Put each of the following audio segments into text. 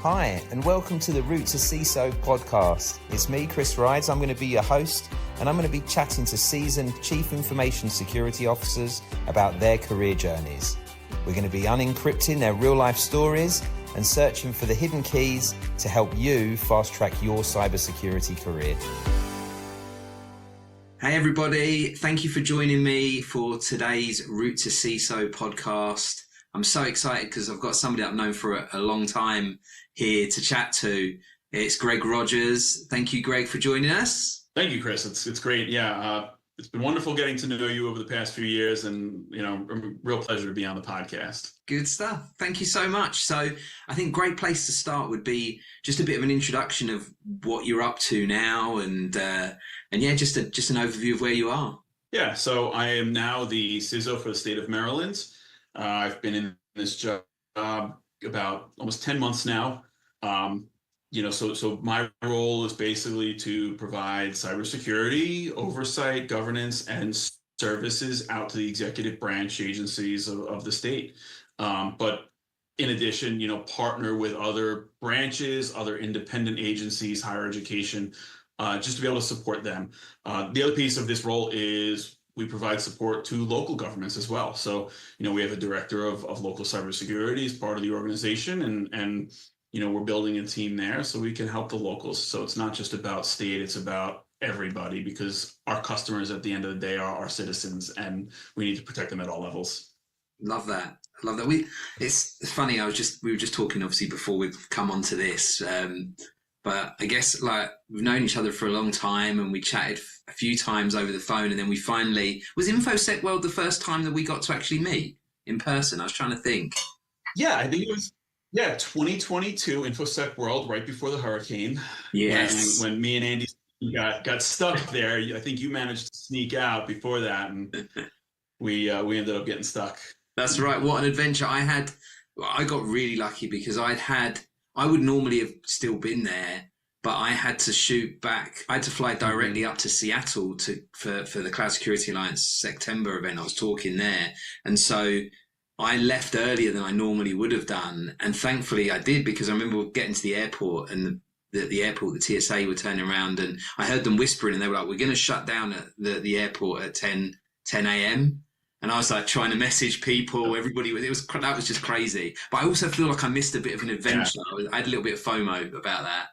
Hi, and welcome to the Route to CISO podcast. It's me, Chris Rides. I'm going to be your host, and I'm going to be chatting to seasoned Chief Information Security Officers about their career journeys. We're going to be unencrypting their real-life stories and searching for the hidden keys to help you fast-track your cybersecurity career. Hey everybody, thank you for joining me for today's Route to CISO podcast. I'm so excited because I've got somebody I've known for a long time here to chat to. It's Greg Rogers. Thank you, Greg, for joining us. Thank you, Chris. It's great. Yeah, it's been wonderful getting to know you over the past few years, and a real pleasure to be on the podcast. Good stuff. Thank you so much. So I think a great place to start would be just a bit of an introduction of what you're up to now, and yeah, just an overview of where you are. Yeah, so I am now the CISO for the state of Maryland. I've been in this job about almost 10 months now. So my role is basically to provide cybersecurity oversight, governance, and services out to the executive branch agencies of the state. But in addition, partner with other branches, other independent agencies, higher education, just to be able to support them. The other piece of this role is we provide support to local governments as well. So, we have a director of local cybersecurity as part of the organization, and we're building a team there so we can help the locals. So it's not just about state, it's about everybody, because our customers at the end of the day are our citizens, and we need to protect them at all levels. Love that. It's funny. We were just talking obviously before we've come onto this, but I guess we've known each other for a long time, and we chatted a few times over the phone, and then we finally, was InfoSec World the first time that we got to actually meet in person? I was trying to think. Yeah, I think it was 2022 InfoSec World, right before the hurricane. Yes. When me and Andy got stuck there, I think you managed to sneak out before that, and we ended up getting stuck. That's right. What an adventure I had. I got really lucky because I would normally have still been there, but I had to shoot back. I had to fly directly up to Seattle for the Cloud Security Alliance September event. I was talking there. And so I left earlier than I normally would have done. And thankfully I did, because I remember getting to the airport, and the airport, the TSA were turning around, and I heard them whispering, and they were like, we're going to shut down at the airport at 10 a.m. And I was like trying to message people, everybody. That was just crazy. But I also feel like I missed a bit of an adventure. Yeah. I had a little bit of FOMO about that.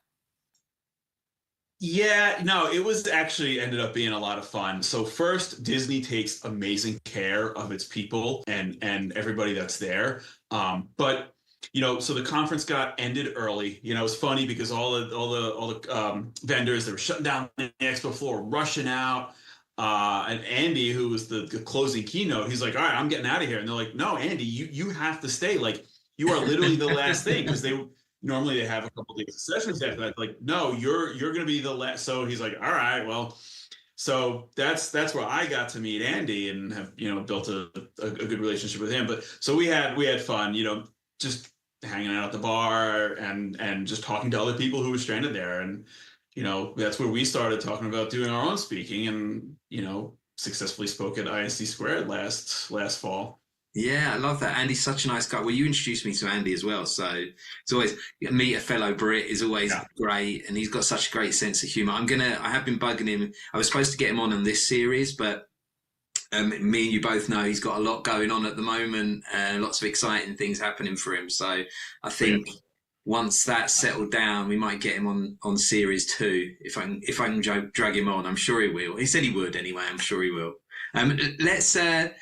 Yeah, no, it was actually ended up being a lot of fun. So first, Disney takes amazing care of its people and everybody that's there. But so the conference got ended early. It was funny because all the vendors, they were shutting down the expo floor, rushing out. And Andy, who was the closing keynote, he's like, all right, I'm getting out of here. And they're like, no, Andy, you have to stay. Like, you are literally the last thing, because normally they have a couple of days of sessions after that. Like, no, you're going to be the last. So he's like, all right, well, so that's where I got to meet Andy and have, built a good relationship with him. But so we had fun, just hanging out at the bar and just talking to other people who were stranded there. And, that's where we started talking about doing our own speaking, and, successfully spoke at ISC Squared last fall. Yeah, I love that. Andy's such a nice guy. Well, you introduced me to Andy as well. So it's always, meet a fellow Brit is always great. And he's got such a great sense of humor. I have been bugging him. I was supposed to get him on this series, but me and you both know he's got a lot going on at the moment, lots of exciting things happening for him. So I think once that's settled down, we might get him on series 2. If I can drag him on, I'm sure he will. He said he would anyway. I'm sure he will. Let's a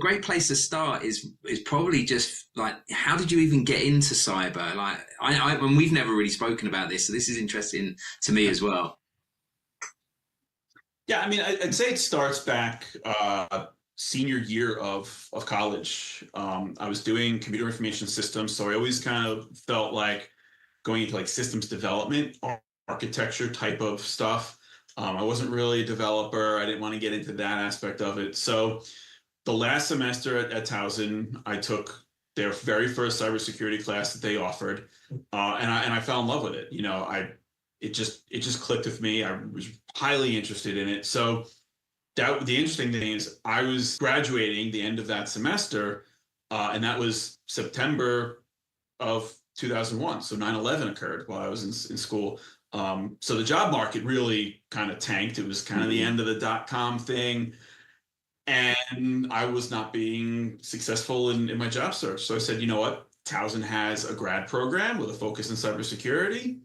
great place to start is probably just like, how did you even get into cyber? Like, and we've never really spoken about this, so this is interesting to me as well. Yeah, I mean, I'd say it starts back senior year of college. I was doing computer information systems, so I always kind of felt like going into like systems development, architecture type of stuff. I wasn't really a developer. I didn't want to get into that aspect of it. So the last semester at Towson, I took their very first cybersecurity class that they offered, and I fell in love with it. It just clicked with me. I was highly interested in it. So the interesting thing is I was graduating the end of that semester, and that was September of 2001. So 9/11 occurred while I was in school. So the job market really kind of tanked. It was kind of the end of the dot-com thing. And I was not being successful in my job search. So I said, you know what? Towson has a grad program with a focus in cybersecurity.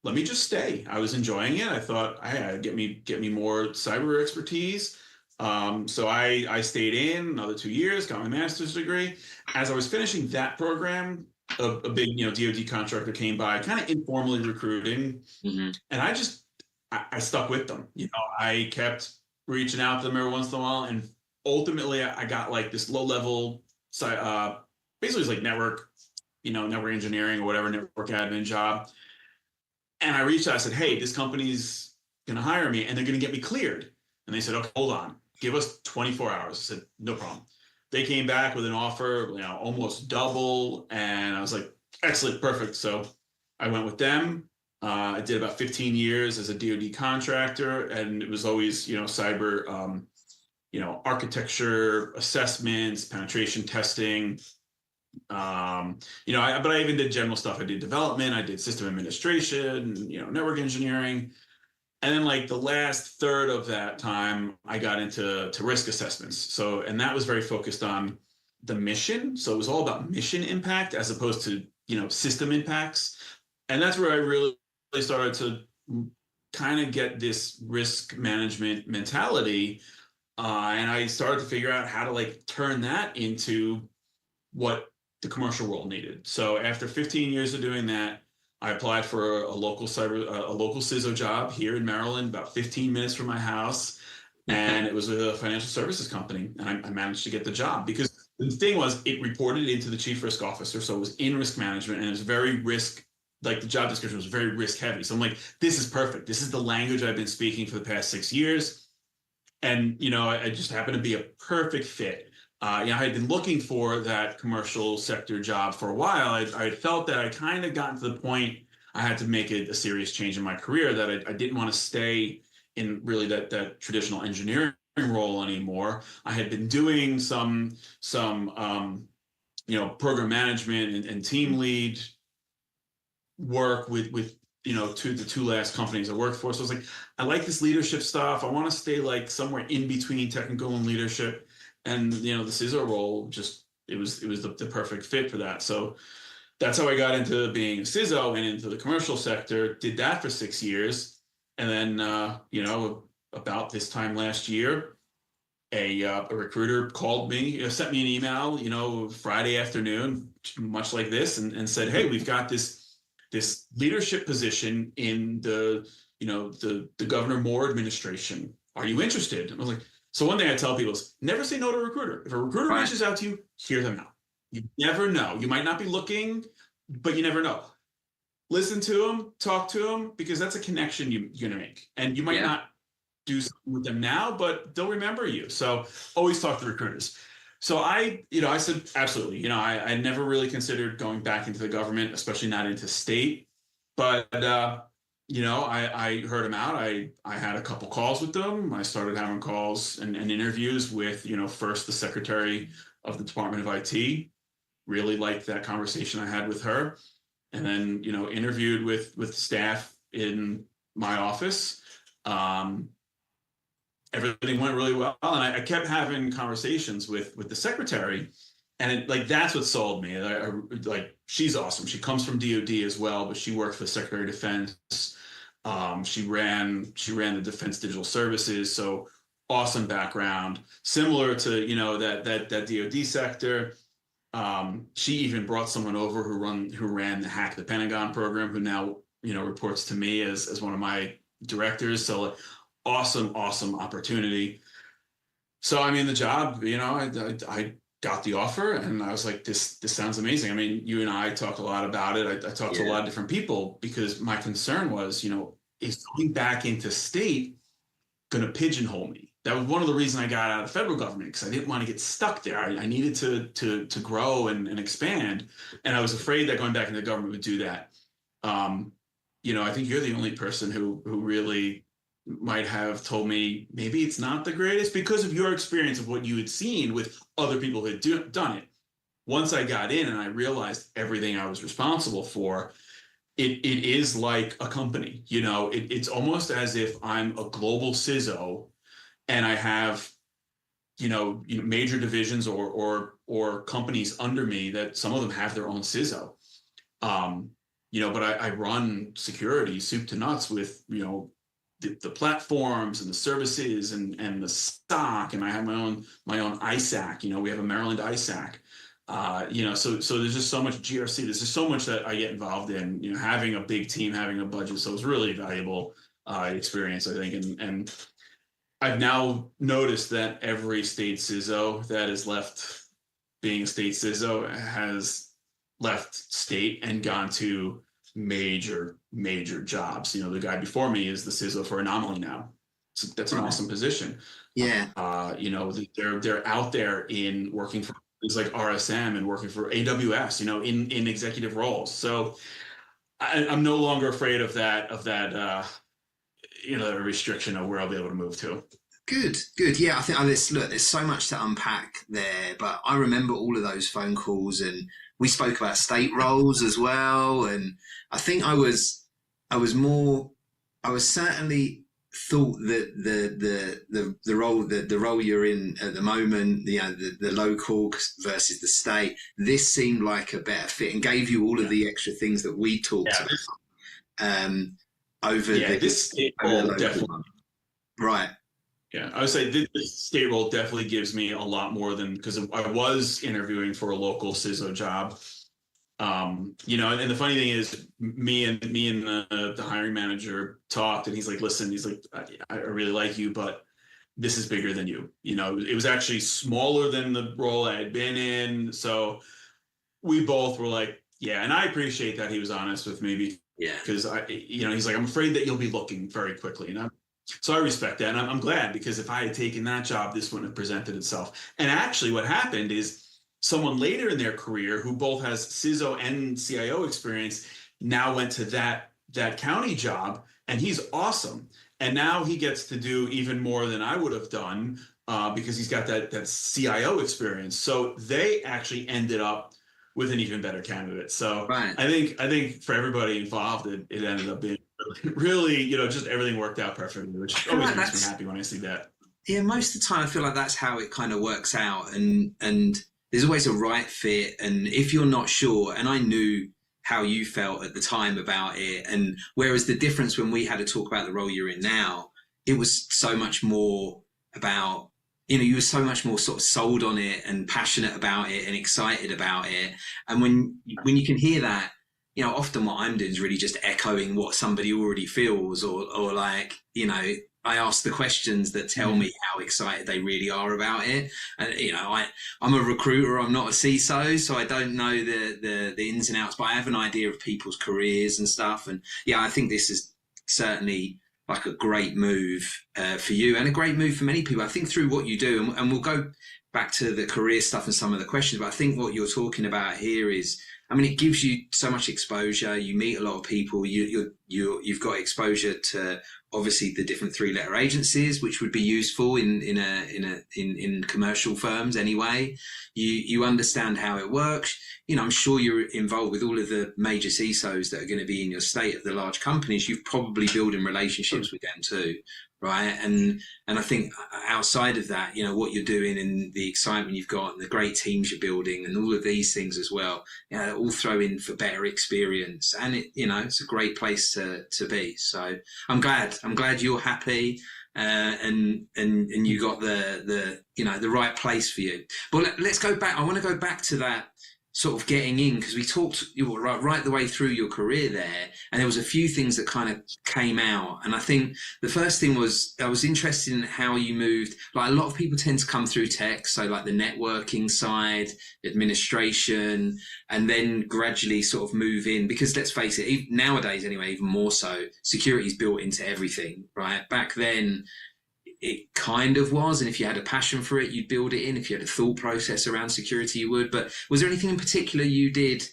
Let me just stay. I was enjoying it. I thought, hey, get me more cyber expertise. So I stayed in another 2 years, got my master's degree. As I was finishing that program, a big DoD contractor came by, kind of informally recruiting, and I stuck with them. I kept reaching out to them every once in a while, and ultimately I got like this low level, basically it's like network engineering or whatever, network admin job. And I reached out, I said, hey, this company's going to hire me and they're going to get me cleared. And they said, okay, hold on, give us 24 hours. I said, no problem. They came back with an offer, almost double. And I was like, excellent, perfect. So I went with them. I did about 15 years as a DoD contractor, and it was always, cyber, architecture, assessments, penetration testing. But I even did general stuff. I did development, I did system administration, network engineering. And then like the last third of that time, I got into risk assessments. So, and that was very focused on the mission. So it was all about mission impact as opposed to, system impacts. And that's where I really started to kind of get this risk management mentality. And I started to figure out how to like turn that into what the commercial world needed. So after 15 years of doing that, I applied for a local CISO job here in Maryland, about 15 minutes from my house. And it was a financial services company. And I managed to get the job because the thing was, it reported into the chief risk officer. So it was in risk management, and it was very the job description was very risk heavy. So I'm like, this is perfect. This is the language I've been speaking for the past 6 years. And, I just happened to be a perfect fit. I had been looking for that commercial sector job for a while. I felt that I kind of gotten to the point I had to make a serious change in my career, that I didn't want to stay in really that traditional engineering role anymore. I had been doing some program management and team lead work with the two last companies I worked for. So I was like, I like this leadership stuff. I want to stay like somewhere in between technical and leadership. And the CISO role it was the perfect fit for that. So that's how I got into being a CISO and into the commercial sector. Did that for 6 years, and then about this time last year, a recruiter called me, sent me an email, Friday afternoon, much like this, and said, hey, we've got this leadership position in the Governor Moore administration. Are you interested? And I was like. So one thing I tell people is never say no to a recruiter. If a recruiter reaches out to you, hear them out. You never know. You might not be looking, but you never know. Listen to them, talk to them, because that's a connection you're going to make. And you might not do something with them now, but they'll remember you. So always talk to recruiters. So I said, absolutely. I never really considered going back into the government, especially not into state. But I heard him out. I had a couple calls with them. I started having calls and interviews with, first the secretary of the Department of IT. Really liked that conversation I had with her. And then, interviewed with staff in my office. Everything went really well. And I kept having conversations with the secretary. And that's what sold me. She's awesome. She comes from DoD as well, but she worked for the Secretary of Defense. She ran the Defense Digital Services, so awesome background, similar to that DoD sector. She even brought someone over who ran the Hack the Pentagon program, who now reports to me as one of my directors. So awesome opportunity. So the job, I got the offer, and I was like, this sounds amazing. You and I talked a lot about it. I talked to a lot of different people, because my concern was, is going back into state going to pigeonhole me? That was one of the reasons I got out of the federal government, because I didn't want to get stuck there. I needed to grow and expand. And I was afraid that going back into the government would do that. I think you're the only person who really might have told me maybe it's not the greatest, because of your experience of what you had seen with other people who had done it. once I got in and I realized everything I was responsible for, it is like a company. It's almost as if I'm a global CISO and I have major divisions or companies under me that some of them have their own CISO. But I run security soup to nuts with the platforms and the services and the stock, and I have my own ISAC. We have a Maryland ISAC. So there's just so much GRC. There's just so much that I get involved in. Having a big team, having a budget. So it's really valuable experience, I think, and I've now noticed that every state CISO that has left being a state CISO has left state and gone to major jobs. The guy before me is the CISO for Anomaly now. So that's an awesome position. Yeah. They're out there in working for things like RSM and working for AWS, in executive roles. So I'm no longer afraid of that a restriction of where I'll be able to move to. Good. Yeah, I think there's so much to unpack there, but I remember all of those phone calls, and we spoke about state roles as well. And I think I was certainly thought that the role you're in at the moment, the local versus the state, this seemed like a better fit and gave you all of the extra things that we talked about. This state role definitely. Right. Yeah, I would say this state role definitely gives me a lot more than, because I was interviewing for a local CISO job. And the funny thing is, me and the hiring manager talked, and he's like, "Listen, I really like you, but this is bigger than you." It was actually smaller than the role I had been in, so we both were like, "Yeah." And I appreciate that he was honest with me, because he's like, "I'm afraid that you'll be looking very quickly," so I respect that, and I'm glad, because if I had taken that job, this wouldn't have presented itself. And actually, what happened is, someone later in their career who both has CISO and CIO experience now went to that county job, and he's awesome. And now he gets to do even more than I would have done, because he's got that CIO experience. So they actually ended up with an even better candidate. So right. I think for everybody involved, it ended up being really, just everything worked out perfectly, which always makes me happy when I see that. Yeah, most of the time I feel like that's how it kind of works out, and there's always a right fit. And if you're not sure, and I knew how you felt at the time about it, and whereas the difference when we had to talk about the role you're in now, it was so much more about, you were so much more sort of sold on it and passionate about it and excited about it. And when you can hear that, often what I'm doing is really just echoing what somebody already feels, or like, I ask the questions that tell me how excited they really are about it. And, I'm a recruiter, I'm not a CISO, so I don't know the ins and outs, but I have an idea of people's careers and stuff. And I think this is certainly like a great move for you, and a great move for many people. I think through what you do, and we'll go back to the career stuff and some of the questions, but I think what you're talking about here is, it gives you so much exposure. You meet a lot of people. You've got exposure to obviously the different 3-letter agencies, which would be useful in commercial firms anyway. You understand how it works. I'm sure you're involved with all of the major CISOs that are going to be in your state of the large companies. You've probably building relationships with them too, right? And I think outside of that, what you're doing and the excitement you've got and the great teams you're building and all of these things as well, all throw in for better experience. And it's a great place to be. So I'm glad you're happy. And you got the right place for you. But let's go back. I want to go back to that sort of getting in, because we talked right the way through your career there, and there was a few things that kind of came out. And I think the first thing was, I was interested in how you moved. Like, a lot of people tend to come through tech, so like the networking side, administration, and then gradually sort of move in, because let's face it, nowadays anyway, even more so, security is built into everything, right? Back then it kind of was, and if you had a passion for it, you'd build it in. If you had a thought process around security, you would. But was there anything in particular you did?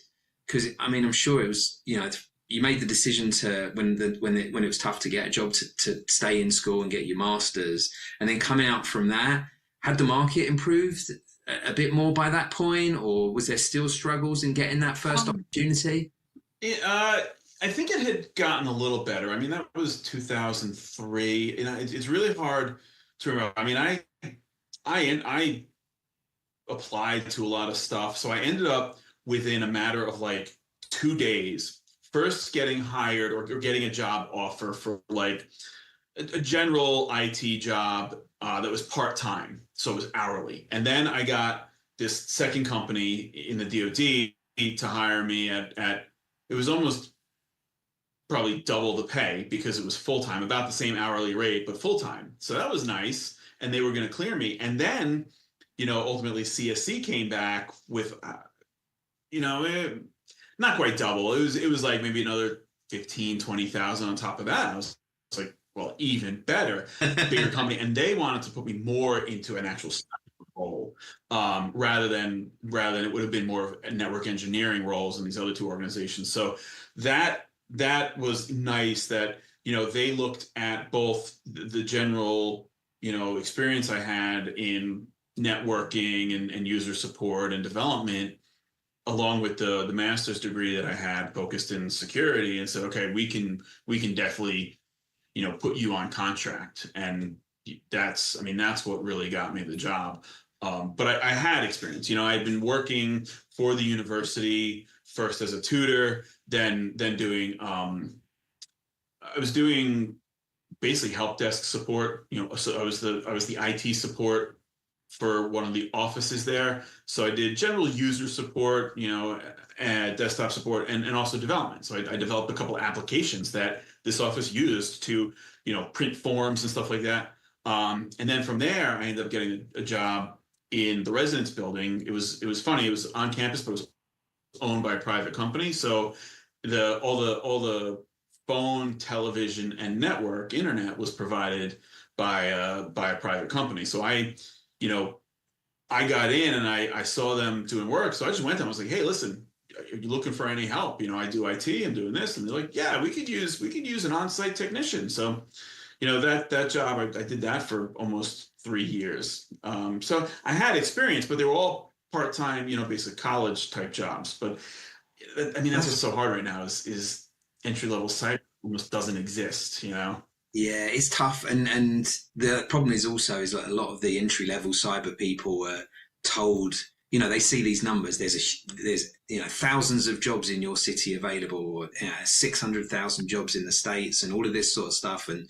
Because I'm sure it was, you made the decision to, when it was tough to get a job, to stay in school and get your master's, and then coming out from that, had the market improved a bit more by that point, or was there still struggles in getting that first Um, opportunity? I think it had gotten a little better. I mean, that was 2003. It's really hard to remember. I mean, I applied to a lot of stuff, so I ended up within a matter of like 2 days, first getting hired or getting a job offer for like a general IT job that was part time, so it was hourly, and then I got this second company in the DoD to hire me at it was almost probably double the pay because it was full time, about the same hourly rate, but full time. So that was nice. And they were going to clear me. And then, ultimately CSC came back with, you know, eh, not quite double. It was like maybe another 15, 20,000 on top of that. I was like, well, even better, bigger company. And they wanted to put me more into an actual role, rather than it would have been more of a network engineering roles in these other two organizations. So that was nice that they looked at both the general experience I had in networking and user support and development, along with the master's degree that I had focused in security, and said, okay, we can definitely put you on contract. And that's what really got me the job. But I had experience. I'd been working for the university first as a tutor, then doing I was doing basically help desk support. So I was the IT support for one of the offices there. So I did general user support, desktop support, and also development. So I developed a couple of applications that this office used to print forms and stuff like that. And then from there, I ended up getting a job in the residence building. It was funny. It was on campus, but it was owned by a private company. So all the phone, television, and network internet was provided by a private company. So I got in and I saw them doing work. So I just went to them. I was like, hey, listen, are you looking for any help? I do IT, I'm doing this. And they're like, yeah, we could use an on-site technician. So, that job, I did that for almost 3 years. So I had experience, but they were all part-time, basic college type jobs. But I mean, that's what's so hard right now is entry-level cyber almost doesn't exist. Yeah, it's tough, and the problem is also is like a lot of the entry level cyber people are told, they see these numbers. There's thousands of jobs in your city available, or 600,000 jobs in the States, and all of this sort of stuff, and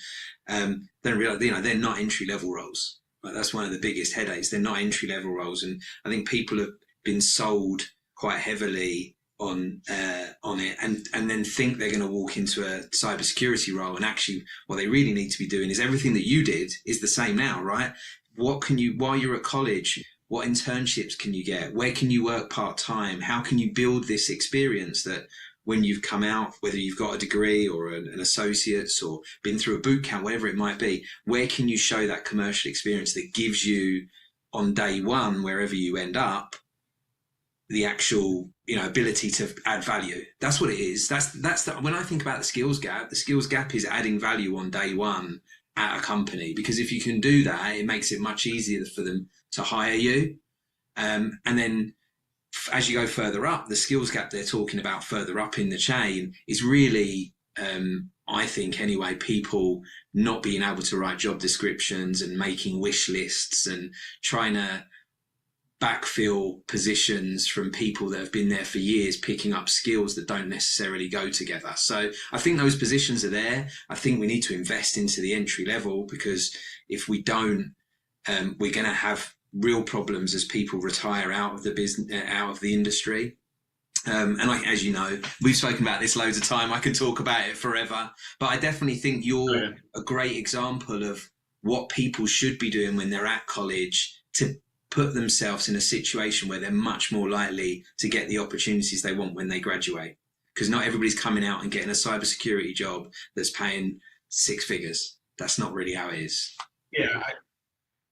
don't realize they're not entry level roles. Like, that's one of the biggest headaches. They're not entry level roles, and I think people have been sold quite heavily on it, and then think they're going to walk into a cybersecurity role, and actually what they really need to be doing is everything that you did is the same now, right? What can you, while you're at college, what internships can you get? Where can you work part-time? How can you build this experience that when you've come out, whether you've got a degree or an associate's or been through a boot camp, whatever it might be, where can you show that commercial experience that gives you on day one, wherever you end up, the actual ability to add value? That's what it is. When I think about the skills gap is adding value on day one at a company, because if you can do that, it makes it much easier for them to hire you. And then as you go further up, the skills gap they're talking about further up in the chain is really, I think anyway, people not being able to write job descriptions and making wish lists and trying to backfill positions from people that have been there for years, picking up skills that don't necessarily go together. So I think those positions are there. I think we need to invest into the entry level, because if we don't, we're going to have real problems as people retire out of the business, out of the industry. And as you know, we've spoken about this loads of time. I could talk about it forever, but I definitely think you're a great example of what people should be doing when they're at college to put themselves in a situation where they're much more likely to get the opportunities they want when they graduate. Because not everybody's coming out and getting a cybersecurity job that's paying six figures. That's not really how it is. Yeah.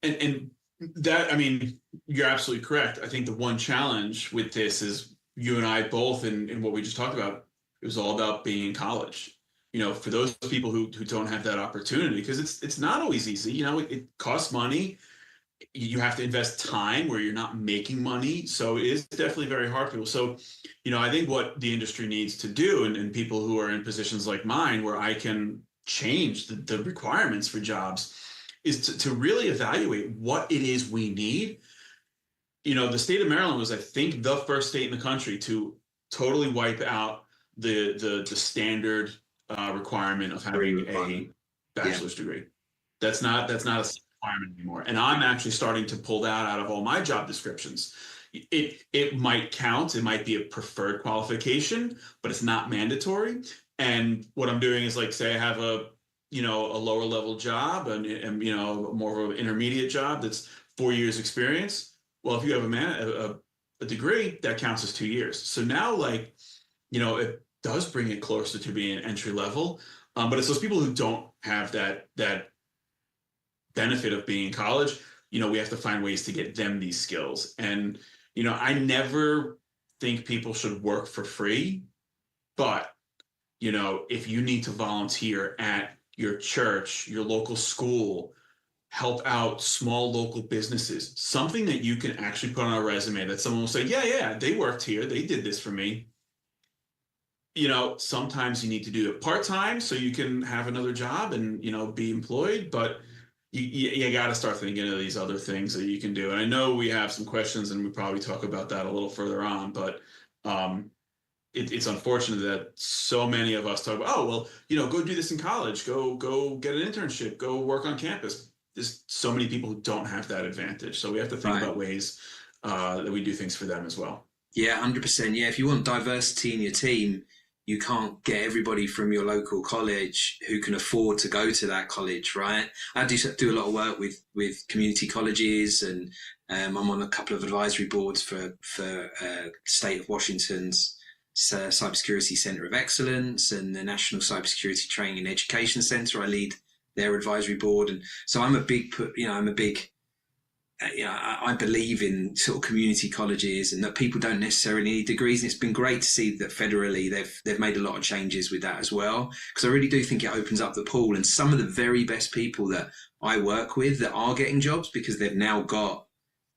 And that, I mean, you're absolutely correct. I think the one challenge with this is you and I both, in what we just talked about, it was all about being in college. For those people who don't have that opportunity, because it's not always easy. It costs money. you have to invest time where you're not making money. So it is definitely very hard for people. So, I think what the industry needs to do, and people who are in positions like mine, where I can change the requirements for jobs, is to really evaluate what it is we need. The state of Maryland was, I think, the first state in the country to totally wipe out the standard requirement of having a bachelor's degree. That's not a requirement anymore. And I'm actually starting to pull that out of all my job descriptions. It might count. It might be a preferred qualification, but it's not mandatory. And what I'm doing is, like, say I have a lower level job and more of an intermediate job that's 4 years experience. Well, if you have a degree, that counts as 2 years. So now, like, it does bring it closer to being entry level. But it's those people who don't have that benefit of being in college. We have to find ways to get them these skills. And I never think people should work for free, but if you need to volunteer at your church, your local school, help out small local businesses, something that you can actually put on a resume that someone will say, yeah, they worked here, they did this for me. Sometimes you need to do it part-time so you can have another job and be employed, but you got to start thinking of these other things that you can do. And I know we have some questions, and we probably talk about that a little further on, but it's unfortunate that so many of us talk about, oh, well, go do this in college, go get an internship, go work on campus. There's so many people who don't have that advantage. So we have to think about ways that we do things for them as well. Yeah, 100%. Yeah, if you want diversity in your team, you can't get everybody from your local college who can afford to go to that college, right? I do a lot of work with community colleges, and I'm on a couple of advisory boards for State of Washington's Cybersecurity Center of Excellence and the National Cybersecurity Training and Education Center. I lead their advisory board, and so I believe in sort of community colleges, and that people don't necessarily need degrees. And it's been great to see that federally they've made a lot of changes with that as well, because I really do think it opens up the pool. And some of the very best people that I work with that are getting jobs because they've now got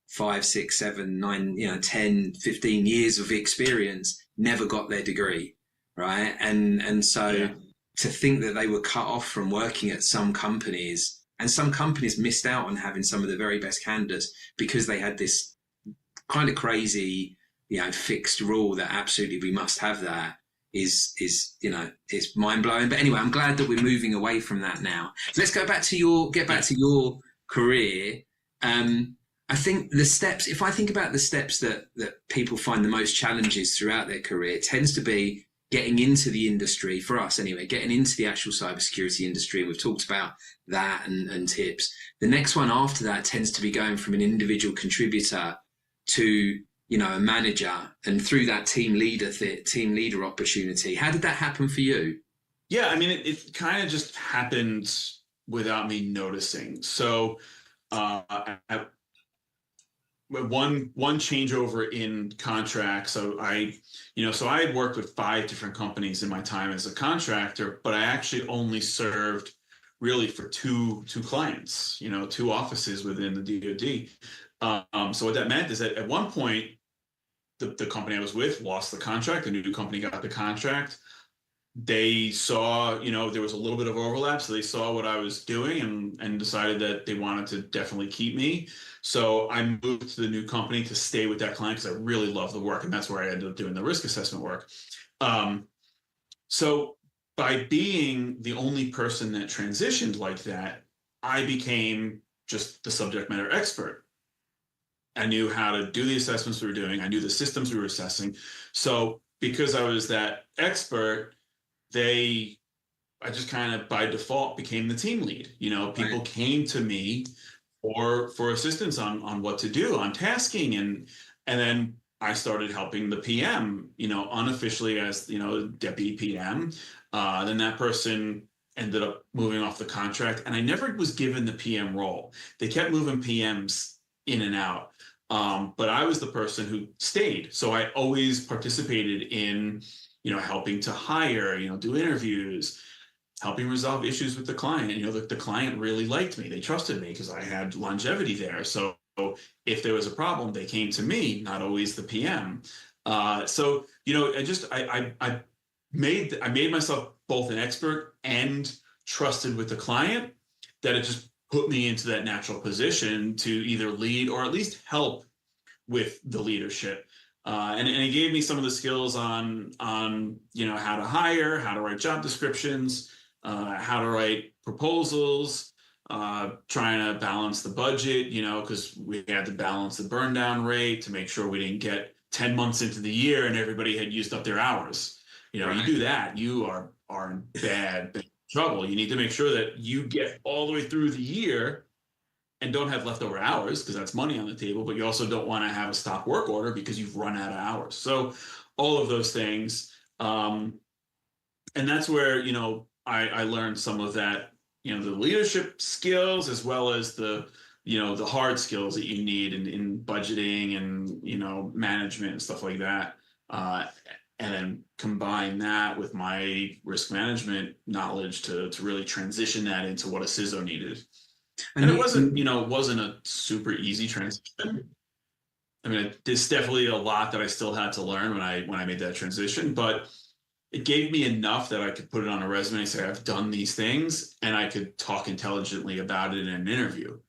5, 6, 7, 9, 10, 15 years of experience, never got their degree, right? And so to think that they were cut off from working at some companies, and some companies missed out on having some of the very best candidates because they had this kind of crazy, fixed rule that absolutely we must have that, is mind blowing. But anyway, I'm glad that we're moving away from that now. So let's get back to your career. I think if I think about the steps that people find the most challenges throughout their career, it tends to be getting into the industry, for us anyway, getting into the actual cybersecurity industry. And we've talked about that and tips. The next one after that tends to be going from an individual contributor to, a manager, and through that team leader opportunity. How did that happen for you? Yeah, I mean, it kind of just happened without me noticing. So one changeover in contract. So I had worked with 5 different companies in my time as a contractor, but I actually only served really for two clients, 2 offices within the DoD. So what that meant is that at one point, the company I was with lost the contract. The new company got the contract. They saw, there was a little bit of overlap. So they saw what I was doing and decided that they wanted to definitely keep me. So I moved to the new company to stay with that client because I really love the work. And that's where I ended up doing the risk assessment work. So by being the only person that transitioned like that, I became just the subject matter expert. I knew how to do the assessments we were doing. I knew the systems we were assessing. So because I was that expert, I just kind of by default became the team lead. People came to me for assistance on what to do, on tasking, and then I started helping the PM, unofficially as deputy PM. Then that person ended up moving off the contract, and I never was given the PM role. They kept moving PMs in and out, but I was the person who stayed. So I always participated in helping to hire, do interviews, helping resolve issues with the client. And, the client really liked me. They trusted me because I had longevity there. So if there was a problem, they came to me, not always the PM. So, I made myself both an expert and trusted with the client, that it just put me into that natural position to either lead or at least help with the leadership. And it gave me some of the skills on how to hire, how to write job descriptions, how to write proposals, trying to balance the budget, because we had to balance the burn down rate to make sure we didn't get 10 months into the year and everybody had used up their hours. Right. You do that, you are in bad trouble. You need to make sure that you get all the way through the year and don't have leftover hours, because that's money on the table, but you also don't want to have a stop work order because you've run out of hours. So all of those things. And that's where, I learned some of that, the leadership skills, as well as the hard skills that you need in budgeting and, management and stuff like that. And then combine that with my risk management knowledge to really transition that into what a CISO needed. And it wasn't a super easy transition. I mean, there's definitely a lot that I still had to learn when I made that transition, but it gave me enough that I could put it on a resume and say, I've done these things, and I could talk intelligently about it in an interview,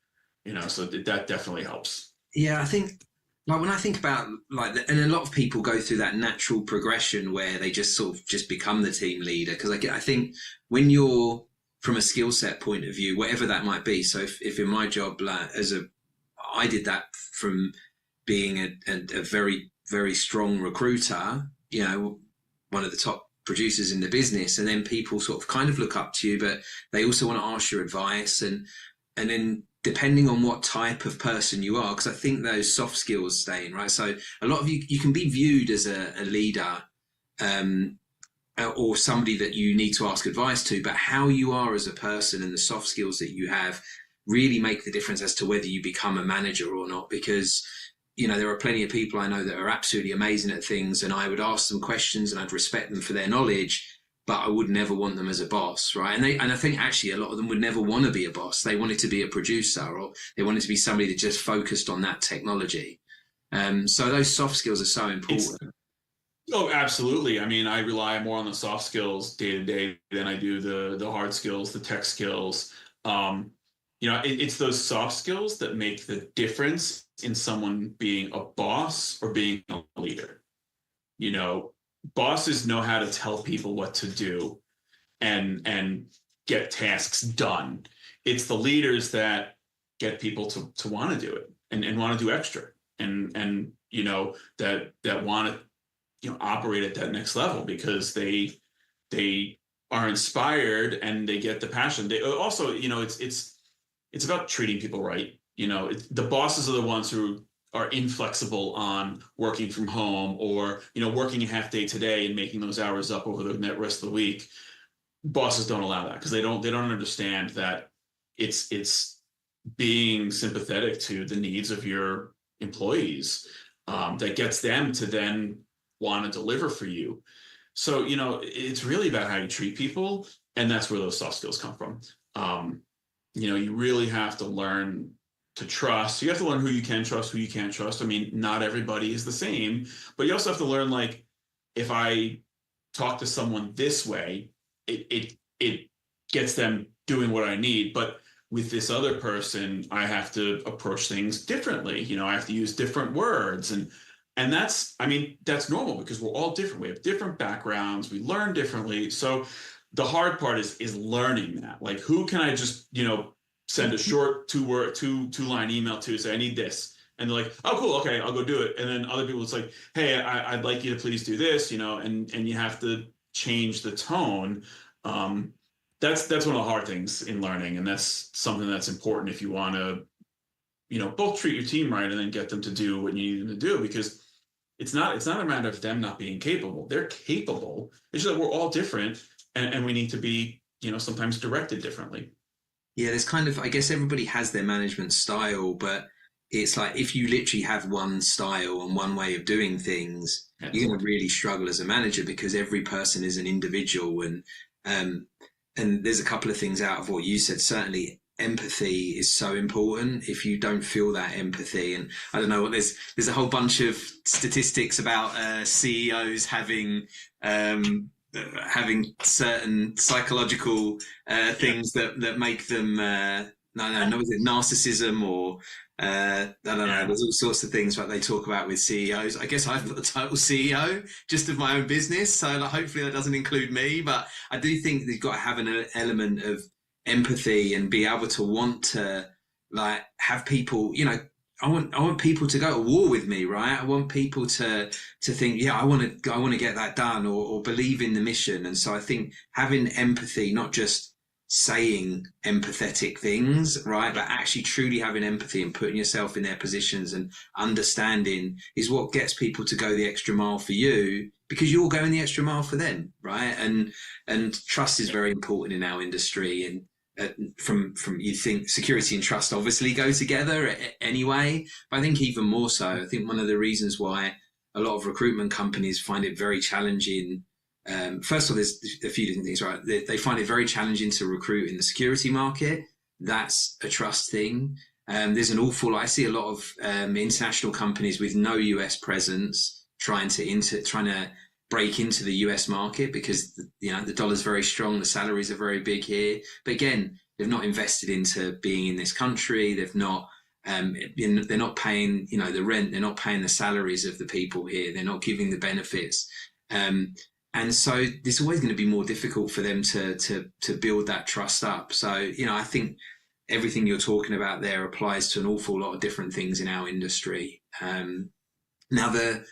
so that definitely helps. Yeah, I think, like, when I think about, and a lot of people go through that natural progression where they just sort of just become the team leader. Because I think when you're, from a skill set point of view, whatever that might be. So if in my job, I did that from being a very, very strong recruiter, one of the top producers in the business, and then people sort of kind of look up to you, but they also want to ask your advice. And then depending on what type of person you are, because I think those soft skills stay in, right? So a lot of you can be viewed as a leader, or somebody that you need to ask advice to, but how you are as a person and the soft skills that you have really make the difference as to whether you become a manager or not. Because, there are plenty of people I know that are absolutely amazing at things, and I would ask them questions and I'd respect them for their knowledge, but I would never want them as a boss, right? And I think actually a lot of them would never want to be a boss. They wanted to be a producer, or they wanted to be somebody that just focused on that technology. So those soft skills are so important. Oh, absolutely. I mean, I rely more on the soft skills day to day than I do the hard skills, the tech skills. It's those soft skills that make the difference in someone being a boss or being a leader. Bosses know how to tell people what to do and get tasks done. It's the leaders that get people to want to do it and want to do extra and that want to operate at that next level because they are inspired and they get the passion. They also, it's about treating people right. The bosses are the ones who are inflexible on working from home or, working a half day today and making those hours up over the rest of the week. Bosses don't allow that because they don't understand that it's being sympathetic to the needs of your employees that gets them to then want to deliver for you. So, it's really about how you treat people. And that's where those soft skills come from. You really have to learn to trust. You have to learn who you can trust, who you can't trust. I mean, not everybody is the same, but you also have to learn, like, if I talk to someone this way, it gets them doing what I need. But with this other person, I have to approach things differently. I have to use different words. And that's normal because we're all different. We have different backgrounds. We learn differently. So the hard part is learning that. Like, who can I just, send a short two-line email to, say, I need this. And they're like, oh, cool. Okay, I'll go do it. And then other people, it's like, hey, I'd like you to please do this, and you have to change the tone. That's one of the hard things in learning. And that's something that's important if you want to, both treat your team right and then get them to do what you need them to do, because it's not a matter of them not being capable. They're capable. It's just that we're all different and we need to be, sometimes directed differently. Yeah, there's kind of, I guess everybody has their management style, but it's like if you literally have one style and one way of doing things, you're going to really struggle as a manager because every person is an individual. And and there's a couple of things out of what you said. Certainly, empathy is so important. If you don't feel that empathy, and I don't know what there's a whole bunch of statistics about CEOs having certain psychological things that make them no, is it narcissism or I don't know. There's all sorts of things that they talk about with CEOs. I guess I've got the title CEO just of my own business, so like, hopefully that doesn't include me. But I do think you've got to have an element of empathy and be able to want to like have people. I want people to go to war with me, right? I want people to think, yeah, I want to get that done, or believe in the mission. And so I think having empathy, not just saying empathetic things, right, but actually truly having empathy and putting yourself in their positions and understanding is what gets people to go the extra mile for you, because you're going the extra mile for them, right? And trust is very important in our industry. And from you think security and trust obviously go together anyway, but I think even more so. I think one of the reasons why a lot of recruitment companies find it very challenging, first of all, there's a few different things, right? They find it very challenging to recruit in the security market. That's a trust thing. There's an awful, I see a lot of international companies with no US presence trying to break into the US market because the dollar's very strong, the salaries are very big here. But again, they've not invested into being in this country. They've not they're not paying the rent. They're not paying the salaries of the people here. They're not giving the benefits. And so it's always going to be more difficult for them to build that trust up. So I think everything you're talking about there applies to an awful lot of different things in our industry. Now the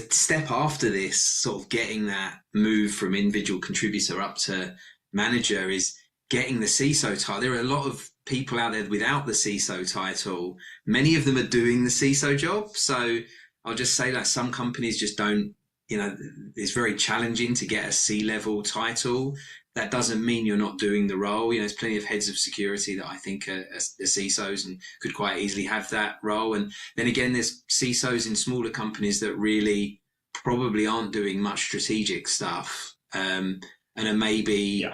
step after this, sort of getting that move from individual contributor up to manager, is getting the CISO title. There are a lot of people out there without the CISO title. Many of them are doing the CISO job. So I'll just say that some companies just don't, it's very challenging to get a C-level title. That doesn't mean you're not doing the role. There's plenty of heads of security that I think are CISOs and could quite easily have that role. And then again, there's CISOs in smaller companies that really probably aren't doing much strategic stuff, and are maybe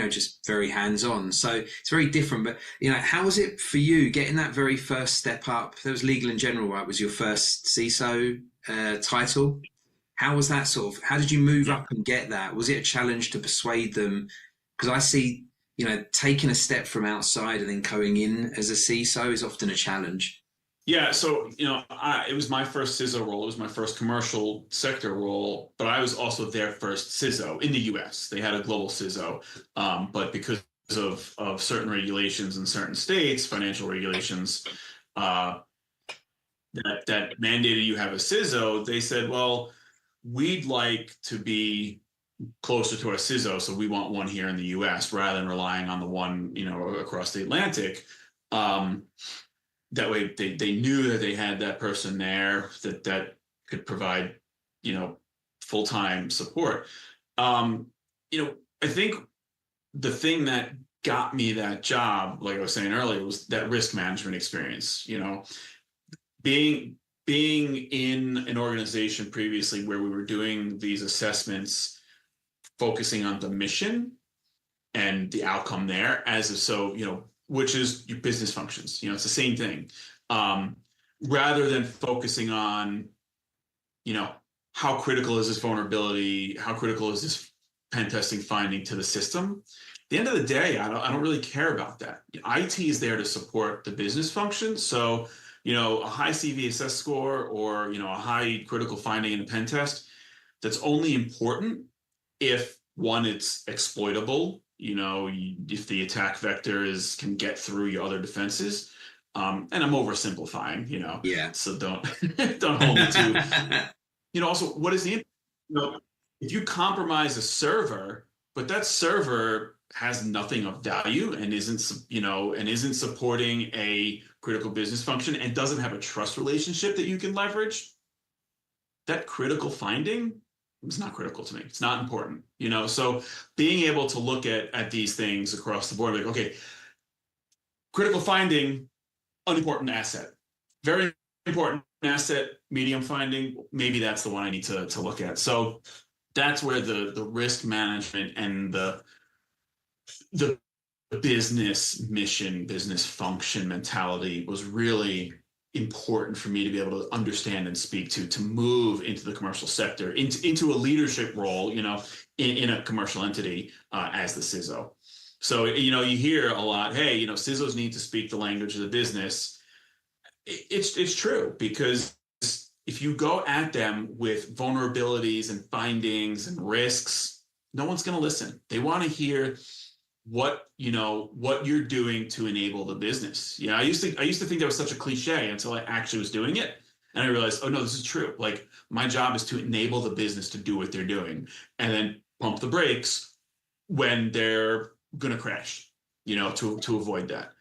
just very hands-on. So it's very different. But how was it for you getting that very first step up? There was Legal and General, right? Was your first CISO title? How was that how did you move up and get that? Was it a challenge to persuade them? Because I see, taking a step from outside and then going in as a CISO is often a challenge. Yeah, so, it was my first CISO role. It was my first commercial sector role, but I was also their first CISO in the US. They had a global CISO, but because of certain regulations in certain states, financial regulations, that mandated you have a CISO, they said, well, we'd like to be closer to our CISO, so we want one here in the US rather than relying on the one, across the Atlantic. That way they knew that they had that person there that could provide, full-time support. I think the thing that got me that job, like I was saying earlier, was that risk management experience. Being in an organization previously where we were doing these assessments, focusing on the mission and the outcome there, which is your business functions. It's the same thing. Rather than focusing on, how critical is this vulnerability? How critical is this pen testing finding to the system? At the end of the day, I don't really care about that. IT is there to support the business function. So, a high CVSS score or, a high critical finding in a pen test, that's only important if, one, it's exploitable, if the attack vector can get through your other defenses. And I'm oversimplifying, Yeah. So don't hold me to, also, what is the, if you compromise a server, but that server has nothing of value and isn't supporting a critical business function and doesn't have a trust relationship that you can leverage, that critical finding is not critical to me. It's not important, So being able to look at these things across the board, like, okay, critical finding, unimportant asset, very important asset, medium finding, maybe that's the one I need to look at. So that's where the risk management and the the business mission, business function mentality was really important for me to be able to understand and speak to move into the commercial sector, into a leadership role, in a commercial entity as the CISO. So, you hear a lot, hey, CISOs need to speak the language of the business. It's true, because if you go at them with vulnerabilities and findings and risks, no one's going to listen. They want to hear what you're doing to enable the business. I used to think that was such a cliche until I actually was doing it, and I realized, oh no, this is true. Like, my job is to enable the business to do what they're doing, and then pump the brakes when they're going to crash, to avoid that.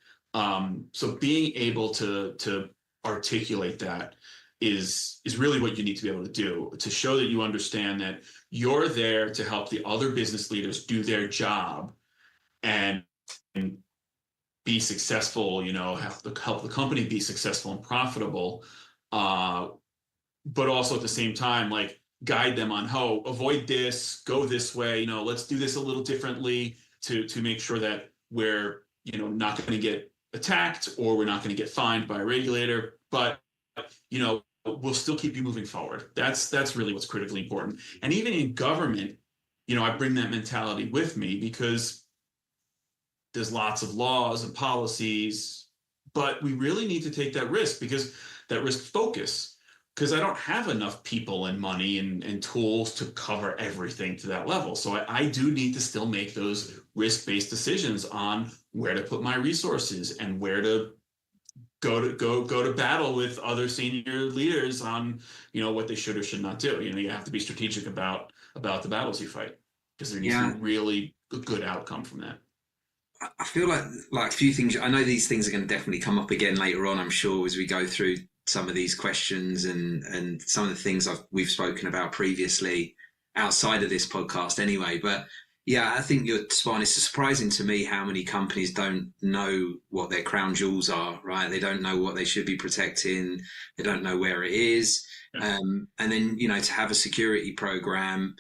So being able to articulate that is really what you need to be able to do, to show that you understand that you're there to help the other business leaders do their job and be successful, help the company be successful and profitable, but also at the same time, like, guide them on how avoid this, go this way, let's do this a little differently to make sure that we're not going to get attacked, or we're not going to get fined by a regulator, but we'll still keep you moving forward. That's really what's critically important. And even in government, I bring that mentality with me, because there's lots of laws and policies, but we really need to take that risk, because that risk focus, because I don't have enough people and money and tools to cover everything to that level. So I do need to still make those risk-based decisions on where to put my resources and where to go to battle with other senior leaders on, what they should or should not do. You have to be strategic about the battles you fight, because there needs to be really a good outcome from that. I feel like a few things. I know these things are going to definitely come up again later on, I'm sure, as we go through some of these questions and some of the things we've spoken about previously outside of this podcast anyway. But yeah, I think you're spot on. It's surprising to me how many companies don't know what their crown jewels are, right? They don't know what they should be protecting. They don't know where it is. And then, to have a security program,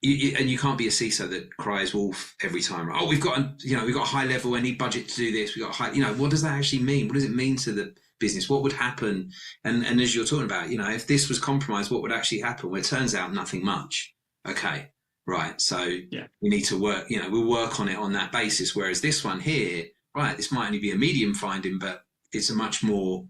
and you can't be a CISO that cries wolf every time. Oh, we've got a high level. I need budget to do this. We've got high. What does that actually mean? What does it mean to the business? What would happen? And as you're talking about, if this was compromised, what would actually happen? Well, it turns out nothing much. Okay, right. So we need to work. We'll work on it on that basis. Whereas this one here, right, this might only be a medium finding, but it's a much more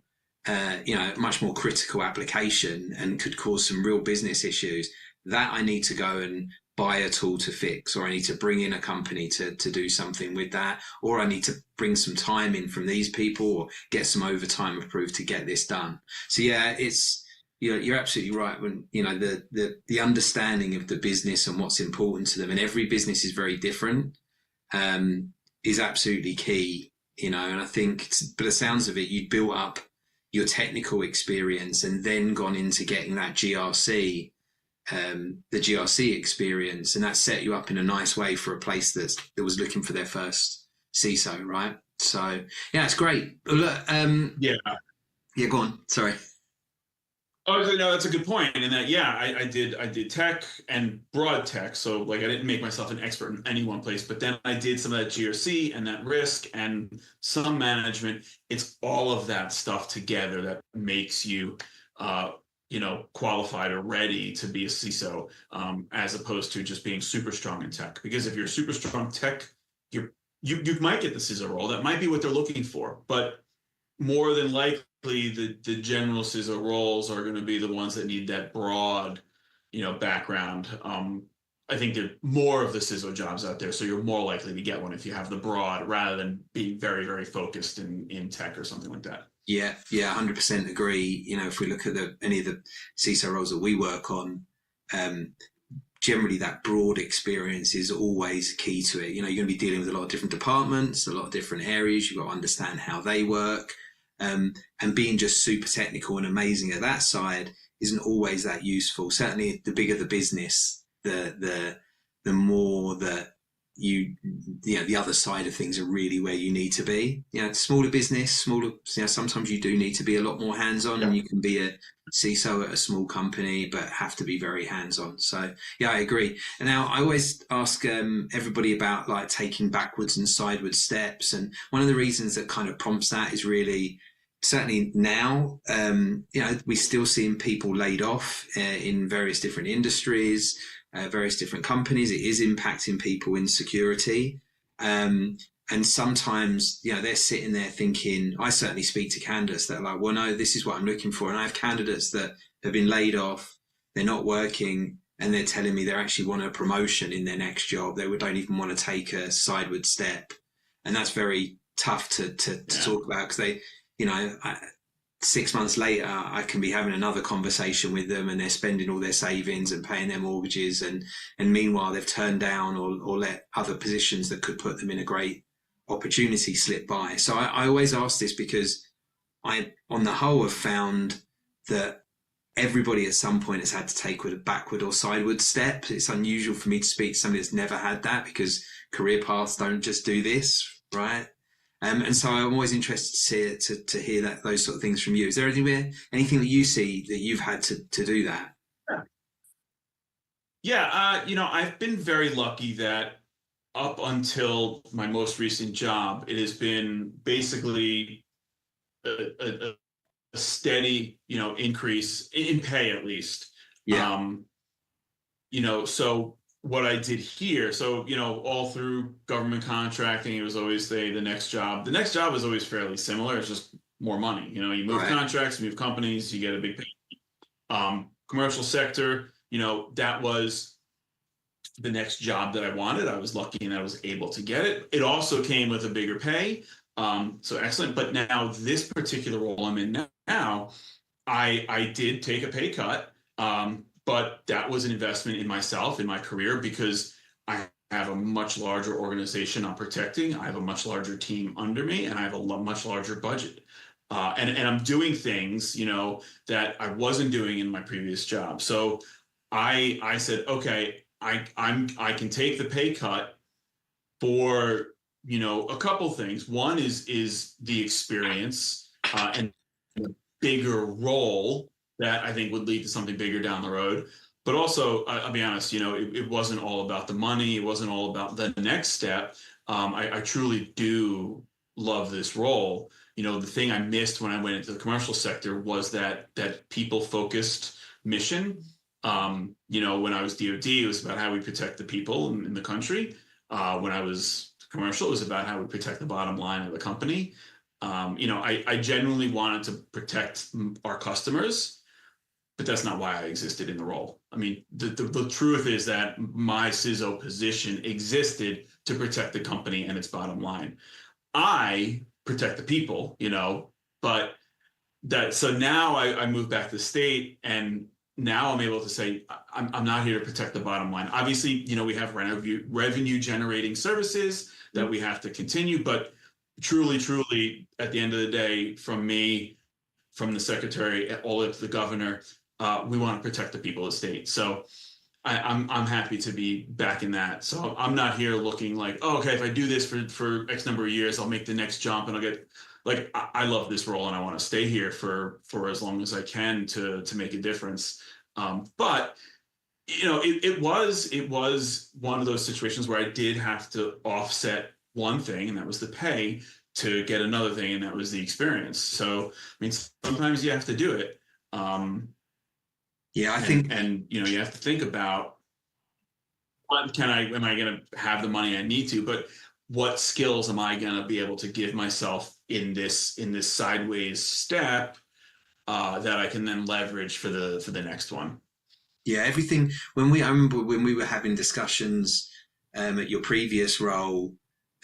much more critical application and could cause some real business issues that I need to go and buy a tool to fix, or I need to bring in a company to do something with that, or I need to bring some time in from these people or get some overtime approved to get this done. So yeah, it's, you're absolutely right. When, the understanding of the business and what's important to them, and every business is very different, is absolutely key, and I think, by the sounds of it, you built up your technical experience and then gone into getting that GRC, the GRC experience, and that set you up in a nice way for a place that was looking for their first CISO, right? So yeah, it's great. Look, yeah, go on. Sorry. Oh no, that's a good point. And that, I did tech and broad tech. So like, I didn't make myself an expert in any one place, but then I did some of that GRC and that risk and some management. It's all of that stuff together that makes you qualified or ready to be a CISO, as opposed to just being super strong in tech. Because if you're super strong tech, you might get the CISO role. That might be what they're looking for, but more than likely, the general CISO roles are going to be the ones that need that broad, background. I think there are more of the CISO jobs out there, so you're more likely to get one if you have the broad, rather than being very, very focused in tech or something like that. Yeah, 100% agree. If we look at any of the CISO roles that we work on, generally that broad experience is always key to it. You're going to be dealing with a lot of different departments, a lot of different areas. You've got to understand how they work, and being just super technical and amazing at that side isn't always that useful. Certainly, the bigger the business, the more that the other side of things are really where you need to be. Smaller business, sometimes you do need to be a lot more hands-on, and you can be a CISO at a small company, but have to be very hands-on. So yeah, I agree. And now I always ask everybody about like taking backwards and sideways steps. And one of the reasons that kind of prompts that is really, certainly now, we still seeing people laid off in various different industries, various different companies. It is impacting people in security. And sometimes, they're sitting there thinking, I certainly speak to candidates that are like, well, no, this is what I'm looking for. And I have candidates that have been laid off, they're not working, and they're telling me they actually want a promotion in their next job. They don't even want to take a sideward step. And that's very tough to talk about, because they, 6 months later, I can be having another conversation with them, and they're spending all their savings and paying their mortgages. And meanwhile, they've turned down or let other positions that could put them in a great opportunity slip by. So I always ask this, because I, on the whole, have found that everybody at some point has had to take a backward or sideward step. It's unusual for me to speak to somebody that's never had that, because career paths don't just do this, right? And so I'm always interested to hear those sort of things from you. Is there anything that you see that you've had to do that? Yeah, I've been very lucky that up until my most recent job, it has been basically a steady, increase in pay, at least. Yeah. So what I did here, so, all through government contracting, it was always the next job. The next job was always fairly similar. It's just more money. You move contracts, you move companies, you get a big pay. Commercial sector, that was the next job that I wanted. I was lucky and I was able to get it. It also came with a bigger pay. So excellent. But now this particular role I'm in now, I did take a pay cut. But that was an investment in myself, in my career, because I have a much larger organization I'm protecting. I have a much larger team under me, and I have a much larger budget. And I'm doing things, that I wasn't doing in my previous job. So I said, okay, I can take the pay cut for, a couple things. One is the experience and the bigger role that I think would lead to something bigger down the road. But also, I'll be honest, it wasn't all about the money. It wasn't all about the next step. I truly do love this role. The thing I missed when I went into the commercial sector was that people-focused mission. When I was DoD, it was about how we protect the people in the country. When I was commercial, it was about how we protect the bottom line of the company. I genuinely wanted to protect our customers, but that's not why I existed in the role. I mean, the truth is that my CISO position existed to protect the company and its bottom line. I protect the people, but so now I moved back to the state, and now I'm able to say, I'm not here to protect the bottom line. Obviously, we have revenue generating services that we have to continue, but truly, at the end of the day, from me, from the secretary, all the way to the governor, we want to protect the people of the state. So I'm happy to be back in that. So I'm not here looking like, oh, okay, if I do this for X number of years, I'll make the next jump and I'll get, like, I love this role and I want to stay here for as long as I can to make a difference. But it was one of those situations where I did have to offset one thing, and that was the pay, to get another thing, and that was the experience. So, I mean, sometimes you have to do it. I think, you have to think about, am I going to have the money I need to, but what skills am I going to be able to give myself in this sideways step that I can then leverage for the next one. Yeah, everything. I remember when we were having discussions at your previous role,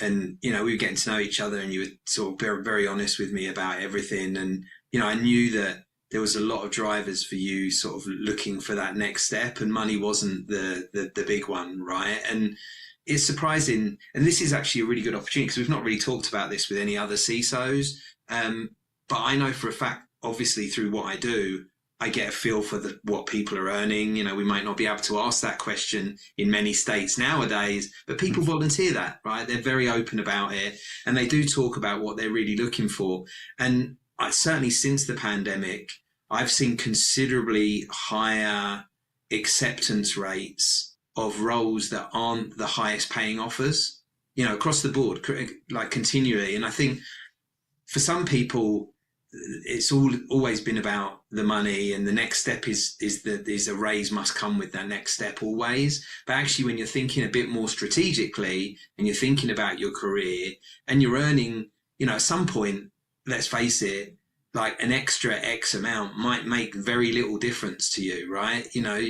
and we were getting to know each other, and you were sort of very, very honest with me about everything, and I knew that there was a lot of drivers for you sort of looking for that next step, and money wasn't the big one, right? And it's surprising, and this is actually a really good opportunity, because we've not really talked about this with any other CISOs, but I know for a fact, obviously through what I do, I get a feel for what people are earning. You know, we might not be able to ask that question in many states nowadays, but people volunteer that, right? They're very open about it, and they do talk about what they're really looking for. And certainly since the pandemic, I've seen considerably higher acceptance rates of roles that aren't the highest paying offers, you know, across the board, like continually. And I think for some people, it's always been about the money, and the next step is a raise must come with that next step always. But actually, when you're thinking a bit more strategically and you're thinking about your career and you're earning, you know, at some point, let's face it, like an extra X amount might make very little difference to you, right? You know,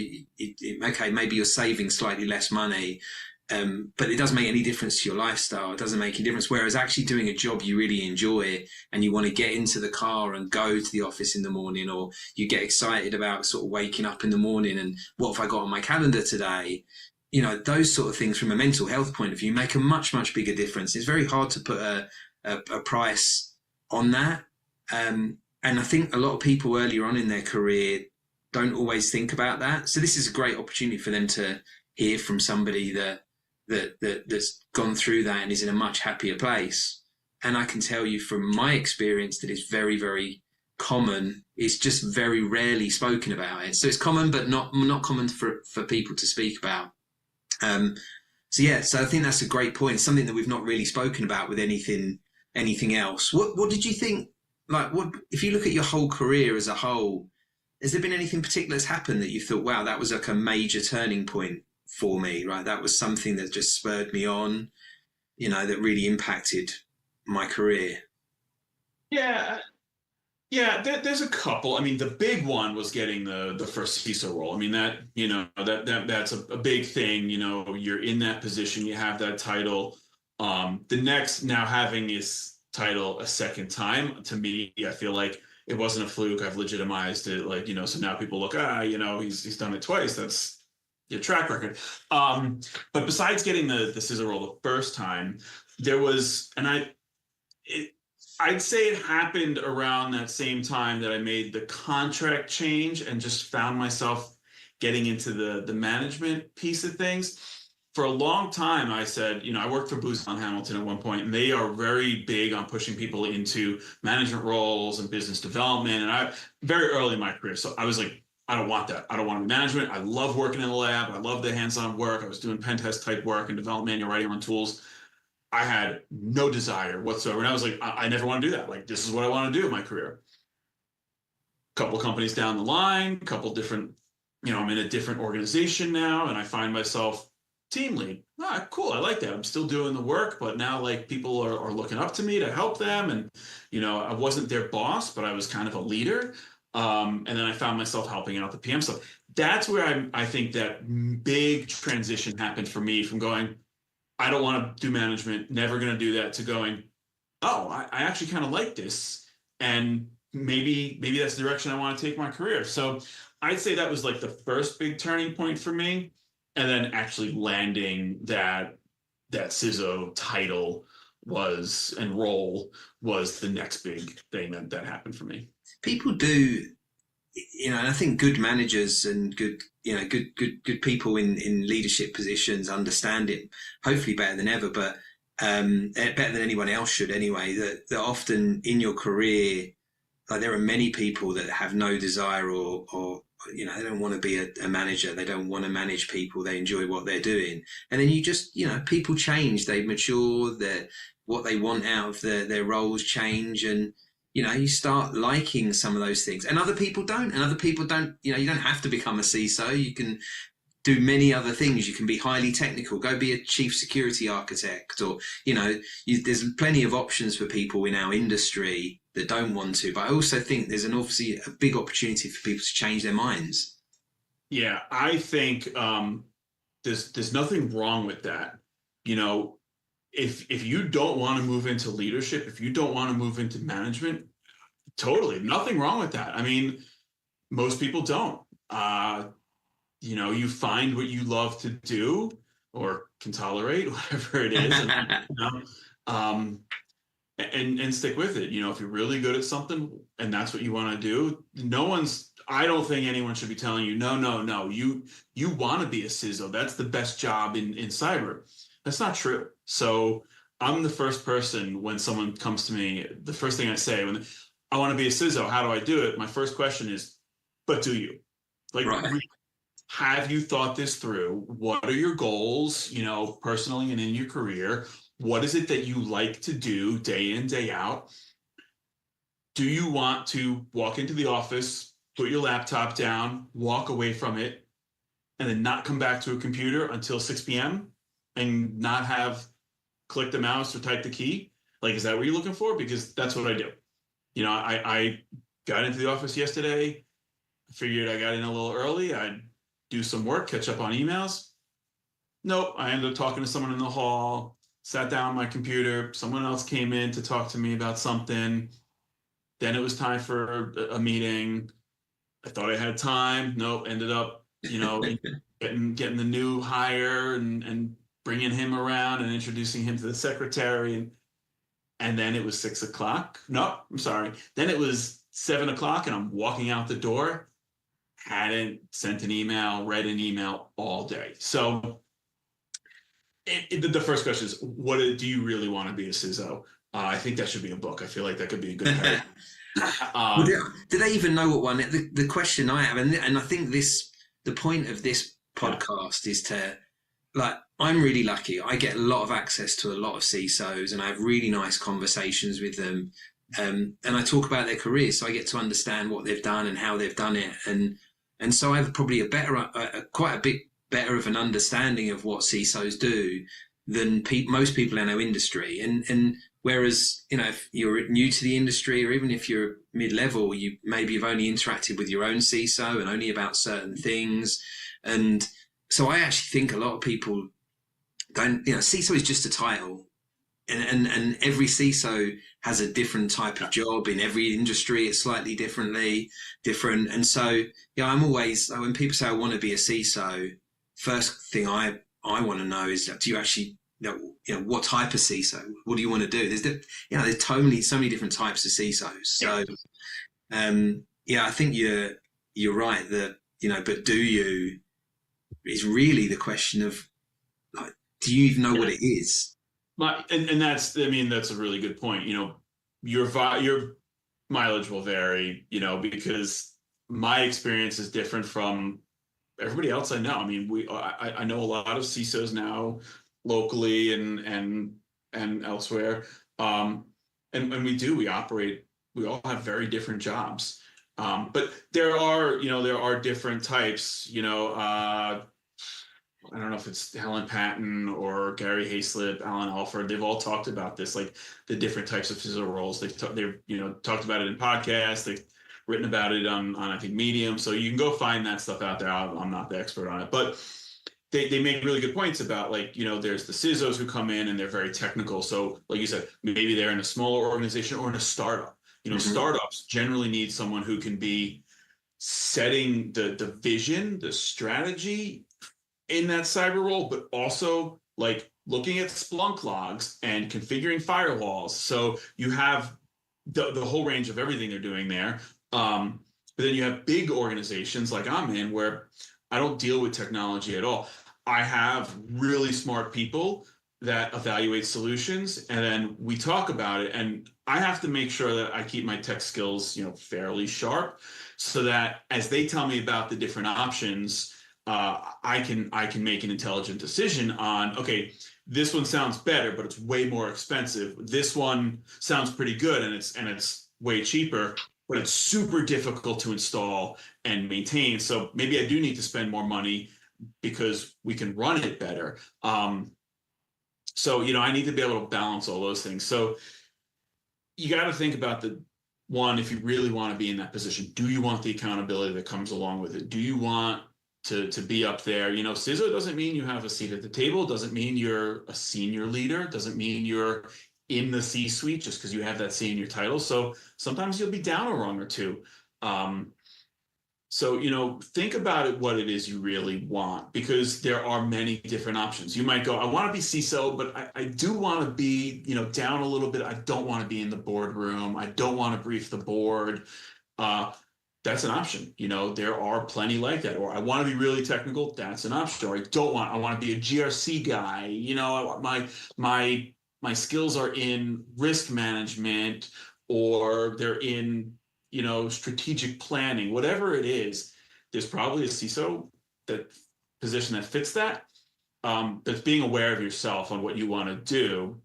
okay, maybe you're saving slightly less money, but it doesn't make any difference to your lifestyle. It doesn't make any difference. Whereas actually doing a job you really enjoy and you want to get into the car and go to the office in the morning, or you get excited about sort of waking up in the morning and what have I got on my calendar today? You know, those sort of things from a mental health point of view make a much, much bigger difference. It's very hard to put a price on that. And I think a lot of people earlier on in their career don't always think about that. So this is a great opportunity for them to hear from somebody that's gone through that and is in a much happier place. And I can tell you from my experience that it's very, very common. It's just very rarely spoken about it. So it's common, but not common for people to speak about. So I think that's a great point. Something that we've not really spoken about with anything else. What did you think? Like, what if you look at your whole career as a whole? Has there been anything particular that's happened that you thought, wow, that was like a major turning point for me, right? That was something that just spurred me on, you know, that really impacted my career? Yeah, there's a couple. I mean, the big one was getting the first CISO role. I mean, that's a big thing. You know, you're in that position, you have that title. The next, now having this title a second time, to me, I feel like it wasn't a fluke. I've legitimized it, like, you know, so now people look, you know, he's done it twice. That's your track record. But besides getting the CISO role the first time, there was, and I'd say it happened around that same time that I made the contract change and just found myself getting into the management piece of things. For a long time, I said, you know, I worked for Booz Allen Hamilton at one point, and they are very big on pushing people into management roles and business development. And I, very early in my career, so I was like, I don't want that. I don't want to be management. I love working in the lab. I love the hands-on work. I was doing pen test type work and develop manual writing on tools. I had no desire whatsoever. And I was like, I never want to do that. Like, this is what I want to do in my career. Couple of companies down the line, couple different, you know, I'm in a different organization now, and I find myself team lead. Cool. I like that. I'm still doing the work, but now like people are looking up to me to help them. And, you know, I wasn't their boss, but I was kind of a leader. And then I found myself helping out the PM stuff. That's where I think that big transition happened for me, from going, I don't want to do management, never going to do that, to going, oh, I actually kind of like this. And maybe that's the direction I want to take my career. So I'd say that was like the first big turning point for me. And then actually landing that CISO title and role was the next big thing that happened for me. People do, you know, and I think good managers and good people in leadership positions understand it hopefully better than ever, but better than anyone else should anyway, that often in your career, like, there are many people that have no desire or you know, they don't want to be a manager. They don't want to manage people. They enjoy what they're doing. And then you just, you know, people change, they mature, what they want out of their roles change. And, you know, you start liking some of those things, and other people don't, you know, you don't have to become a CISO. You can do many other things. You can be highly technical, go be a chief security architect, or, you know, there's plenty of options for people in our industry that don't want to. But I also think there's obviously a big opportunity for people to change their minds. Yeah, I think there's nothing wrong with that. You know, if you don't want to move into leadership, if you don't want to move into management, totally nothing wrong with that. I mean, most people don't. You know, you find what you love to do or can tolerate, whatever it is. And, you know, and stick with it. You know, if you're really good at something and that's what you want to do, I don't think anyone should be telling you, no, no, no, you want to be a CISO. That's the best job in cyber. That's not true. So I'm the first person when someone comes to me, the first thing I say when I want to be a CISO, how do I do it? My first question is, but do you? Like, Right. have you thought this through? What are your goals, you know, personally and in your career? What is it that you like to do day in, day out? Do you want to walk into the office, put your laptop down, walk away from it, and then not come back to a computer until 6 p.m. and not have clicked the mouse or typed the key? Like, is that what you're looking for? Because that's what I do. You know, I got into the office yesterday. I figured I got in a little early. I'd do some work, catch up on emails. Nope, I ended up talking to someone in the hall, sat down on my computer. Someone else came in to talk to me about something. Then it was time for a meeting. I thought I had time. Nope, ended up, you know, getting the new hire and bringing him around and introducing him to the secretary. And then it was 6 o'clock. No, I'm sorry. Then it was 7 o'clock and I'm walking out the door. Hadn't sent an email, read an email all day. So the first question is, what do you really want to be a CISO? I think that should be a book. I feel like that could be a good paradigm. Well, do they even know what one? The question I have, and I think the point of this Yeah, podcast is to, like, I'm really lucky. I get a lot of access to a lot of CISOs, and I have really nice conversations with them. And I talk about their careers, so I get to understand what they've done and how they've done it, and so I have probably quite a bit better of an understanding of what CISOs do than most people in our industry. And whereas, you know, if you're new to the industry, or even if you're mid-level, you've only interacted with your own CISO and only about certain things. And so I actually think a lot of people don't, you know, CISO is just a title. And every CISO has a different type of job in every industry. It's slightly different. And so, yeah, I'm always, when people say I want to be a CISO, first thing I want to know is, do you actually know what type of CISO? What do you want to do? There's totally so many different types of CISOs. So, yeah, I think you're right that, you know, but do you is really the question of, like, do you even know what yeah. it is? And that's, I mean, that's a really good point. You know, your mileage will vary, you know, because my experience is different from everybody else I know. I mean, I know a lot of CISOs now locally and elsewhere. And we all have very different jobs. But there are different types, you know, I don't know if it's Helen Patton or Gary Hayslip, Alan Alford. They've all talked about this, like the different types of CISO roles. They've talked about it in podcasts. They've written about it on I think Medium. So you can go find that stuff out there. I'm not the expert on it, but they make really good points about, like, you know, there's the CISOs who come in and they're very technical. So like you said, maybe they're in a smaller organization or in a startup. You know, Mm-hmm. startups generally need someone who can be setting the vision, the strategy in that cyber role, but also like looking at Splunk logs and configuring firewalls. So you have the whole range of everything they're doing there. But then you have big organizations like I'm in, where I don't deal with technology at all. I have really smart people that evaluate solutions, and then we talk about it. And I have to make sure that I keep my tech skills, you know, fairly sharp, so that as they tell me about the different options, I can make an intelligent decision on, okay, this one sounds better, but it's way more expensive. This one sounds pretty good, and it's way cheaper, but it's super difficult to install and maintain. So maybe I do need to spend more money because we can run it better. So, you know, I need to be able to balance all those things. So you got to think about the one, if you really want to be in that position, do you want the accountability that comes along with it? Do you want to be up there? You know, CISO doesn't mean you have a seat at the table, doesn't mean you're a senior leader, doesn't mean you're in the C-suite just because you have that senior title. So sometimes you'll be down a rung or two. Um, So, think about it, what it is you really want, because there are many different options. You might go, I want to be CISO, but I do want to be, down a little bit. I don't want to be in the boardroom. I don't want to brief the board. Uh, that's an option. There are plenty like that. Or I want to be really technical. That's an option. Or I want to be a GRC guy. My skills are in risk management, or they're in strategic planning, whatever it is. There's probably a CISO that position that fits that. That's being aware of yourself on what you want to do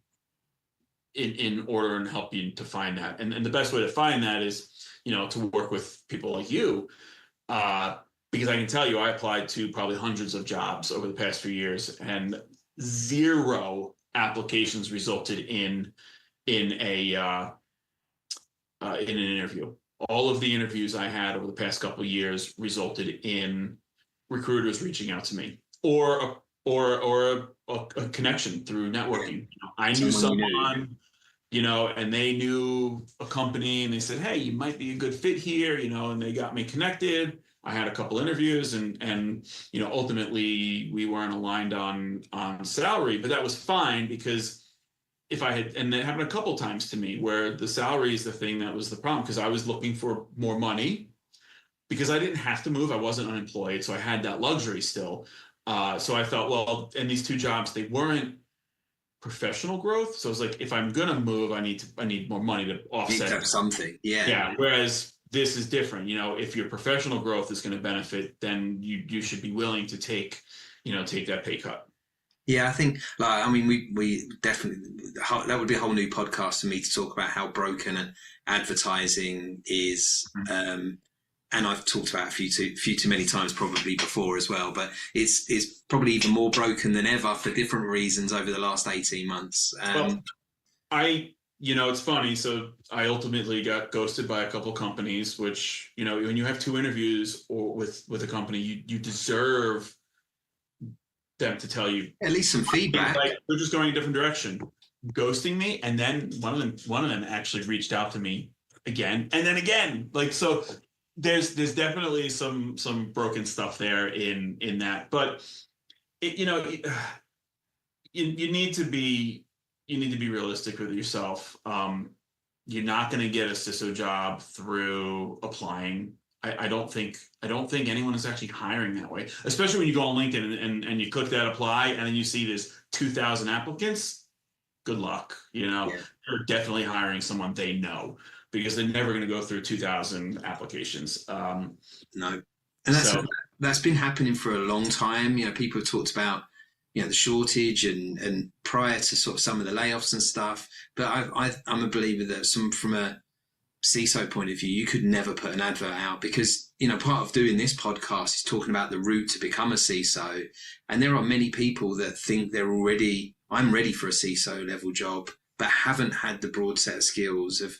in order and help you to find that. And the best way to find that is, to work with people like you, because I can tell you, I applied to probably hundreds of jobs over the past few years, and 0 applications resulted in an interview. All of the interviews I had over the past couple of years resulted in recruiters reaching out to me, or a connection through networking. I knew someone, and they knew a company, and they said, "Hey, you might be a good fit here," and they got me connected. I had a couple interviews, and ultimately we weren't aligned on salary, but that was fine, because if I had, and it happened a couple times to me where the salary is the thing that was the problem, because I was looking for more money, because I didn't have to move. I wasn't unemployed, so I had that luxury still. So I thought, well, and these 2 jobs, they weren't professional growth. So it's like, if I'm gonna move, I need more money to offset. You need to have something, yeah. Yeah. Whereas this is different. If your professional growth is going to benefit, then you should be willing to take that pay cut. Yeah, I think, we definitely, that would be a whole new podcast for me to talk about how broken advertising is. And I've talked about a few too many times probably before as well, but it's probably even more broken than ever for different reasons over the last 18 months. Well, it's funny. So I ultimately got ghosted by a couple of companies, which, when you have 2 interviews or with a company, you deserve them to tell you at least some feedback. Like, they're just going a different direction, ghosting me. And then one of them actually reached out to me again, and then again. Like, so there's definitely some broken stuff there in that, but you need to be realistic with yourself. You're not going to get a CISO job through applying. I don't think anyone is actually hiring that way, especially when you go on LinkedIn and you click that apply, and then you see there's 2,000 applicants. Good luck. They're definitely hiring someone they know, because they're never going to go through 2,000 applications. No, and that's been happening for a long time. People have talked about the shortage and prior to sort of some of the layoffs and stuff. But I'm a believer that from a CISO point of view, you could never put an advert out, because part of doing this podcast is talking about the route to become a CISO, and there are many people that think I'm ready for a CISO level job, but haven't had the broad set of skills of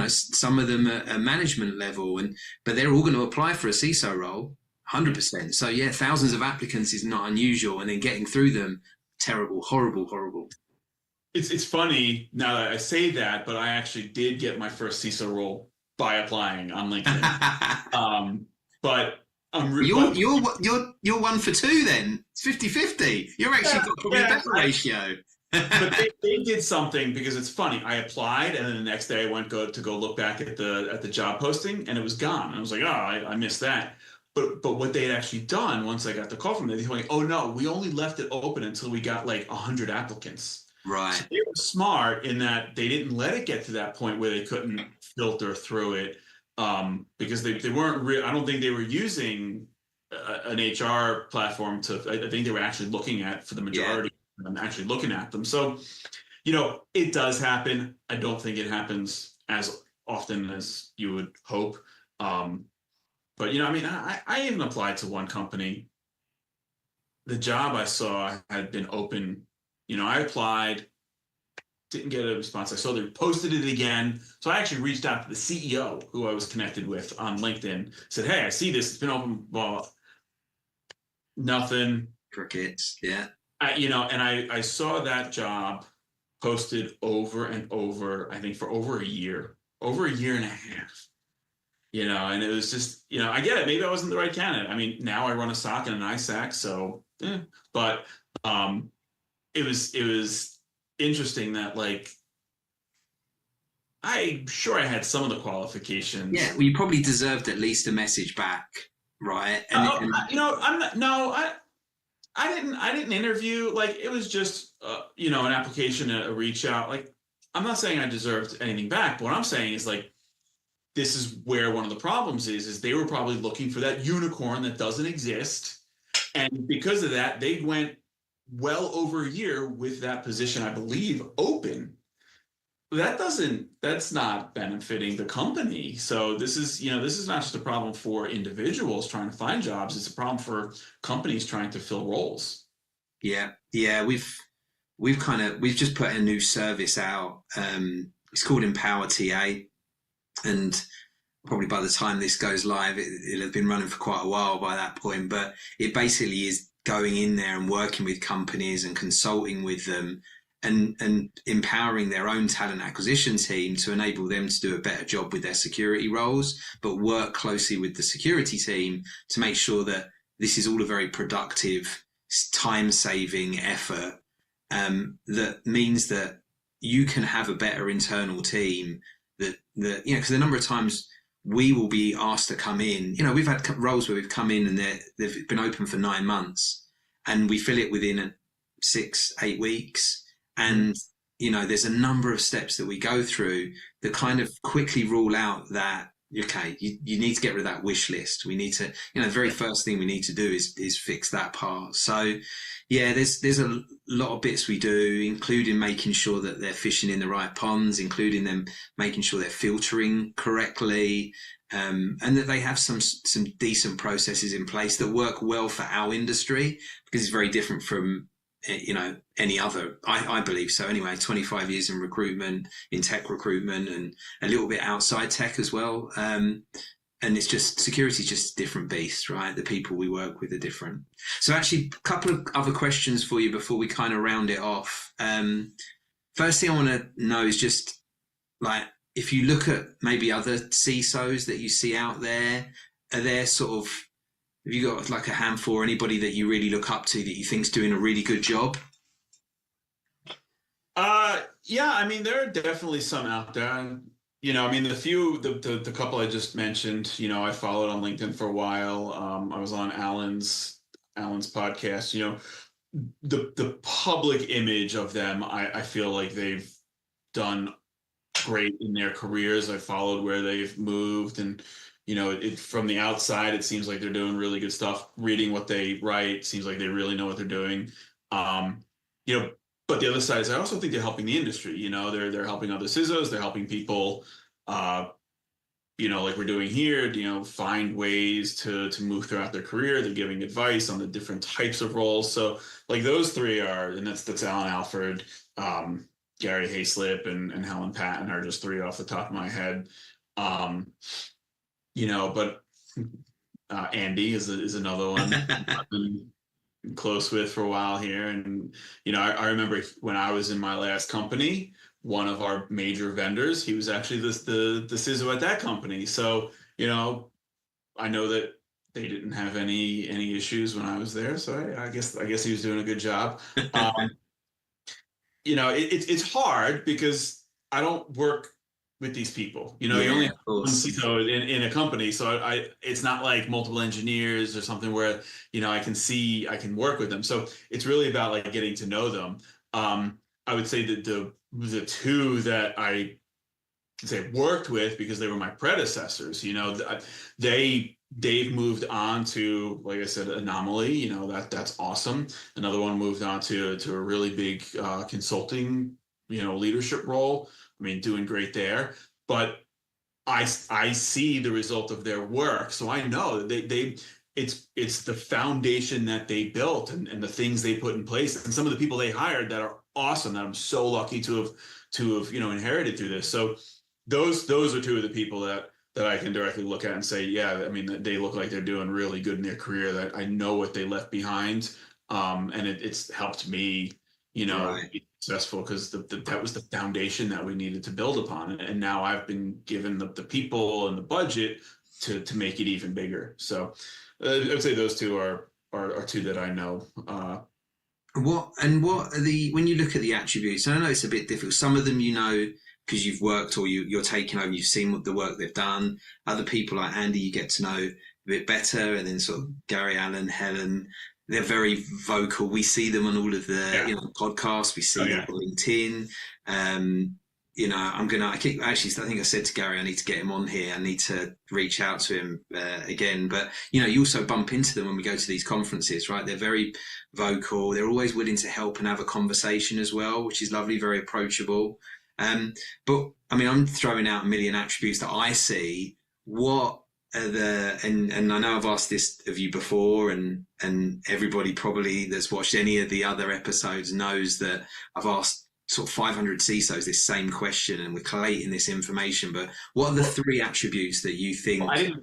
some of them at a management level, but they're all going to apply for a CISO role 100%. So yeah, thousands of applicants is not unusual, and then getting through them, terrible, horrible. It's funny now that I say that, but I actually did get my first CISO role by applying on LinkedIn. But you're 1 for 2 then. It's 50-50. You're actually got probably a better ratio. But they did something, because it's funny. I applied, and then the next day I went to go look back at the job posting, and it was gone. And I was like, oh, I missed that. But what they had actually done, once I got the call from them, they told me, oh no, we only left it open until we got like 100 applicants. Right. So they were smart in that they didn't let it get to that point where they couldn't filter through it, because they weren't I don't think they were using an HR platform I think they were actually looking at, for the majority of them, actually looking at them. So, it does happen. I don't think it happens as often as you would hope. But, I even applied to one company. The job I saw had been open. I applied, didn't get a response. I saw they posted it again. So I actually reached out to the CEO, who I was connected with on LinkedIn, said, hey, I see this. It's been open. Well, nothing. Crickets, yeah. I saw that job posted over and over, I think for over a year and a half. And it was just, I get it. Maybe I wasn't the right candidate. I mean, now I run a SOC and an ISAC, so, but it was interesting that like I'm sure I had some of the Yeah, qualifications. well, you probably deserved at least a message back, right? Oh, And I'm not. No, I didn't interview. Like it was just an application, a reach out. Like I'm not saying I deserved anything back, but what I'm saying is like this is where one of the problems is they were probably looking for that unicorn that doesn't exist. And because of that, they went well over a year with that position, I believe, open. That's not benefiting the company. So this is not just a problem for individuals trying to find jobs. It's a problem for companies trying to fill roles. yeah, we've just put a new service out. It's called Empower TA, and probably by the time this goes live, it'll have been running for quite a while by that point. But it basically is going in there and working with companies and consulting with them and empowering their own talent acquisition team to enable them to do a better job with their security roles, but work closely with the security team to make sure that this is all a very productive, time-saving effort. That means that you can have a better internal team because the number of times we will be asked to come in. We've had roles where we've come in and they've been open for 9 months, and we fill it within 6-8 weeks. And there's a number of steps that we go through that kind of quickly rule out that okay, you need to get rid of that wish list. We need to, the very first thing we need to do is fix that part. So yeah, there's a lot of bits we do, including making sure that they're fishing in the right ponds, including them making sure they're filtering correctly, and that they have some decent processes in place that work well for our industry, because it's very different from any other. I believe so anyway. 25 years in recruitment, in tech recruitment, and a little bit outside tech as well. And it's just security is just a different beast, right? The people we work with are different. So actually, a couple of other questions for you before we kind of round it off. First thing I want to know is just like, if you look at maybe other CISOs that you see out there, are there sort of, have you got like a handful or anybody that you really look up to that you think's doing a really good job? Yeah, I mean, there are definitely some out there. I mean, the couple I just mentioned, I followed on LinkedIn for a while. I was on Alan's podcast. The public image of them, I feel like they've done great in their careers. I followed where they've moved, and from the outside, it seems like they're doing really good stuff. Reading what they write seems like they really know what they're doing. Um, you know, but the other side is I also think they're helping the industry. They're helping other CISOs. They're helping people, like we're doing here. Find ways to move throughout their career. They're giving advice on the different types of roles. So like those three are, and that's Alan Alford, Gary Hayslip, and Helen Patton are just three off the top of my head. But Andy is another one I've been close with for a while here. And, I remember when I was in my last company, one of our major vendors, he was actually the CISO at that company. So, I know that they didn't have any issues when I was there. So I guess he was doing a good job. It's hard because I don't work with these people. You only have one CISO in a company, so it's not like multiple engineers or something where I can work with them. So it's really about like getting to know them. I would say that the two that I can say worked with, because they were my predecessors, they've moved on to, like I said, Anomaly. That's awesome. Another one moved on to a really big consulting leadership role. I mean, doing great there. But I see the result of their work, so I know it's the foundation that they built and the things they put in place, and some of the people they hired that are awesome, that I'm so lucky to have inherited through this. So those are two of the people that I can directly look at and say, yeah, I mean, they look like they're doing really good in their career, that I know what they left behind. And it's helped me, Right. be successful, because that was the foundation that we needed to build upon. And now I've been given the people and the budget to make it even bigger. So I would say those two are two that I know. What are the when you look at the attributes? And I know it's a bit difficult. Some of them you know because you've worked or you're taking over. You've seen what the work they've done. Other people like Andy, you get to know a bit better, and then sort of Gary Allen, Helen. They're very vocal. We see them on all of the podcasts. We see them on LinkedIn. I keep actually. I think I said to Gary, I need to get him on here. I need to reach out to him again. But you also bump into them when we go to these conferences, right? They're very vocal. They're always willing to help and have a conversation as well, which is lovely. Very approachable. But I mean, I'm throwing out a million attributes that I see. What are and I know I've asked this of you before, and everybody probably that's watched any of the other episodes knows that I've asked sort of 500 CISOs this same question, and we're collating this information. But what are the three attributes that you think? Well,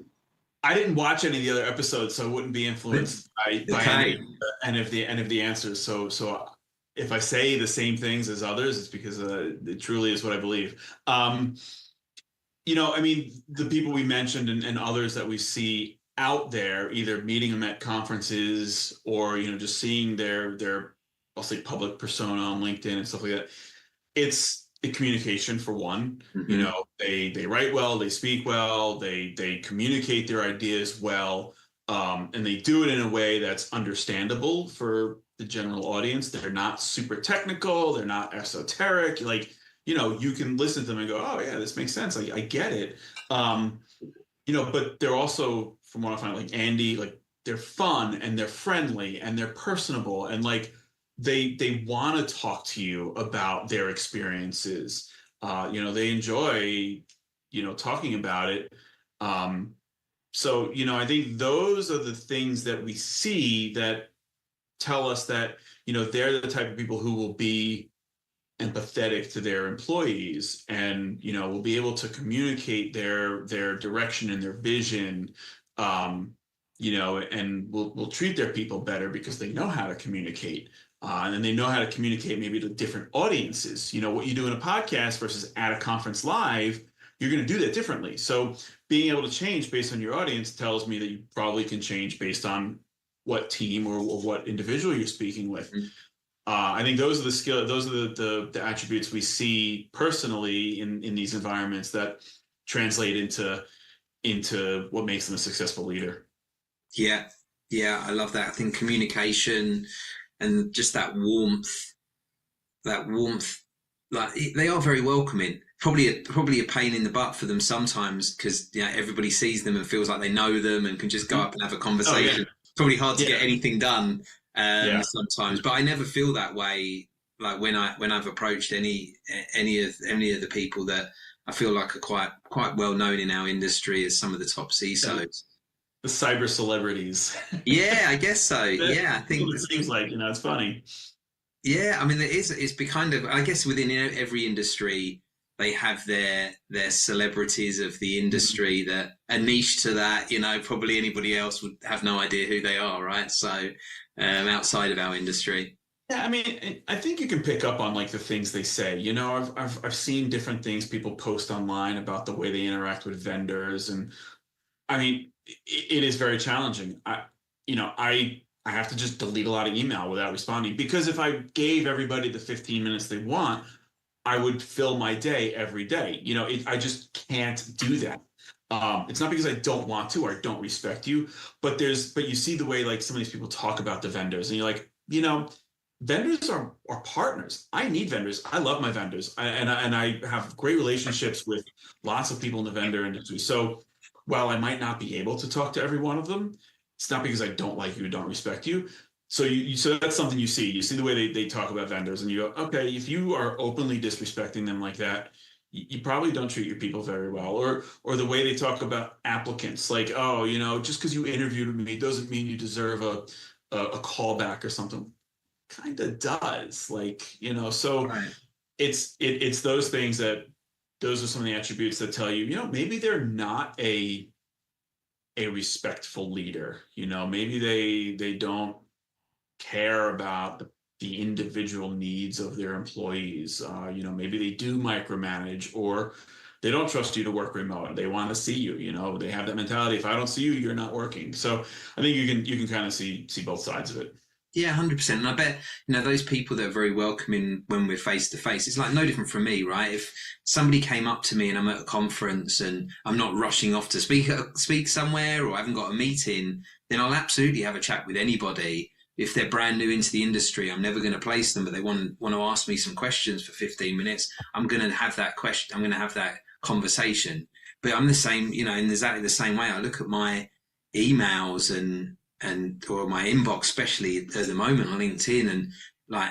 I didn't watch any of the other episodes, so I wouldn't be influenced by any of the answers. So if I say the same things as others, it's because it truly is what I believe. I mean, the people we mentioned and others that we see out there, either meeting them at conferences or just seeing their I'll say public persona on LinkedIn and stuff like that. It's the communication for one. Mm-hmm. They write well, they speak well, they communicate their ideas well, and they do it in a way that's understandable for the general audience. They're not super technical, they're not esoteric. You can listen to them and go, oh yeah, this makes sense. I get it. But they're also, from what I find, like Andy, they're fun and they're friendly and they're personable and they want to talk to you about their experiences. They enjoy, talking about it. I think those are the things that we see that tell us that, they're the type of people who will be empathetic to their employees and, will be able to communicate their direction and their vision, and will treat their people better because they know how to communicate. And then they know how to communicate maybe to different audiences. What you do in a podcast versus at a conference live, you're going to do that differently. So being able to change based on your audience tells me that you probably can change based on what team or what individual you're speaking with. Mm-hmm. I think those are the those are the attributes we see personally in these environments that translate into what makes them a successful leader. Yeah, I love that. I think communication and just that warmth, like they are very welcoming. Probably a pain in the butt for them sometimes because everybody sees them and feels like they know them and can just go up and have a conversation. Oh, yeah. Probably hard to get anything done sometimes, but I never feel that way. Like when I've approached any of the people that I feel like are quite well known in our industry as some of the top CISOs. The cyber celebrities. Yeah, I guess so. Yeah, I think it seems like it's funny. Yeah, I mean, it's be kind of, I guess within every industry they have their celebrities of the industry that are niche to that. Probably anybody else would have no idea who they are, right? So outside of our industry. Yeah, I mean, I think you can pick up on the things they say. I've seen different things people post online about the way they interact with vendors, and I mean, it is very challenging. I have to just delete a lot of email without responding because if I gave everybody the 15 minutes they want, I would fill my day every day. I just can't do that. It's not because I don't want to or I don't respect you, but you see the way some of these people talk about the vendors, and you're like, vendors are partners. I need vendors. I love my vendors, and I have great relationships with lots of people in the vendor industry. So while I might not be able to talk to every one of them, it's not because I don't like you or don't respect you. So so that's something you see. You see the way they talk about vendors, and you go, okay, if you are openly disrespecting them like that, you probably don't treat your people very well. Or the way they talk about applicants, like, oh, just because you interviewed me doesn't mean you deserve a callback or something. Kind of does, so right. It's those things those are some of the attributes that tell you, maybe they're not a respectful leader. Maybe they don't care about the individual needs of their employees. Maybe they do micromanage, or they don't trust you to work remote. They want to see you. They have that mentality. If I don't see you, you're not working. So I think you can kind of see both sides of it. Yeah, 100%. And I bet, those people that are very welcoming when we're face to face, it's like no different from me, right? If somebody came up to me and I'm at a conference and I'm not rushing off to speak somewhere, or I haven't got a meeting, then I'll absolutely have a chat with anybody. If they're brand new into the industry, I'm never going to place them, but they want to ask me some questions for 15 minutes. I'm going to have that question. I'm going to have that conversation. But I'm the same, in exactly the same way. I look at my emails or my inbox, especially at the moment on LinkedIn, and like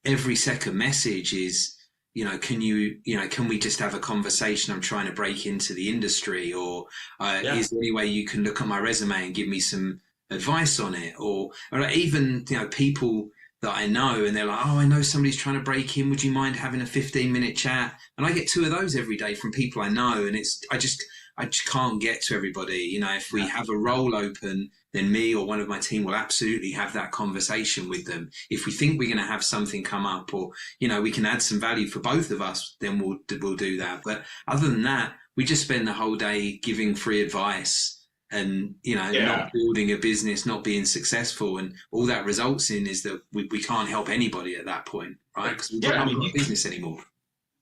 every second message is, can we just have a conversation? I'm trying to break into the industry, or Yeah. is there any way you can look at my resume and give me some advice on it? Or like even, people that I know and they're like, oh, I know somebody's trying to break in. Would you mind having a 15-minute chat? And I get two of those every day from people I know. And I just can't get to everybody. If we have a role open, then me or one of my team will absolutely have that conversation with them. If we think we're going to have something come up, or, we can add some value for both of us, then we'll do that. But other than that, we just spend the whole day giving free advice and, not building a business, not being successful. And all that results in is that we can't help anybody at that point, right? Because we've not got a business anymore.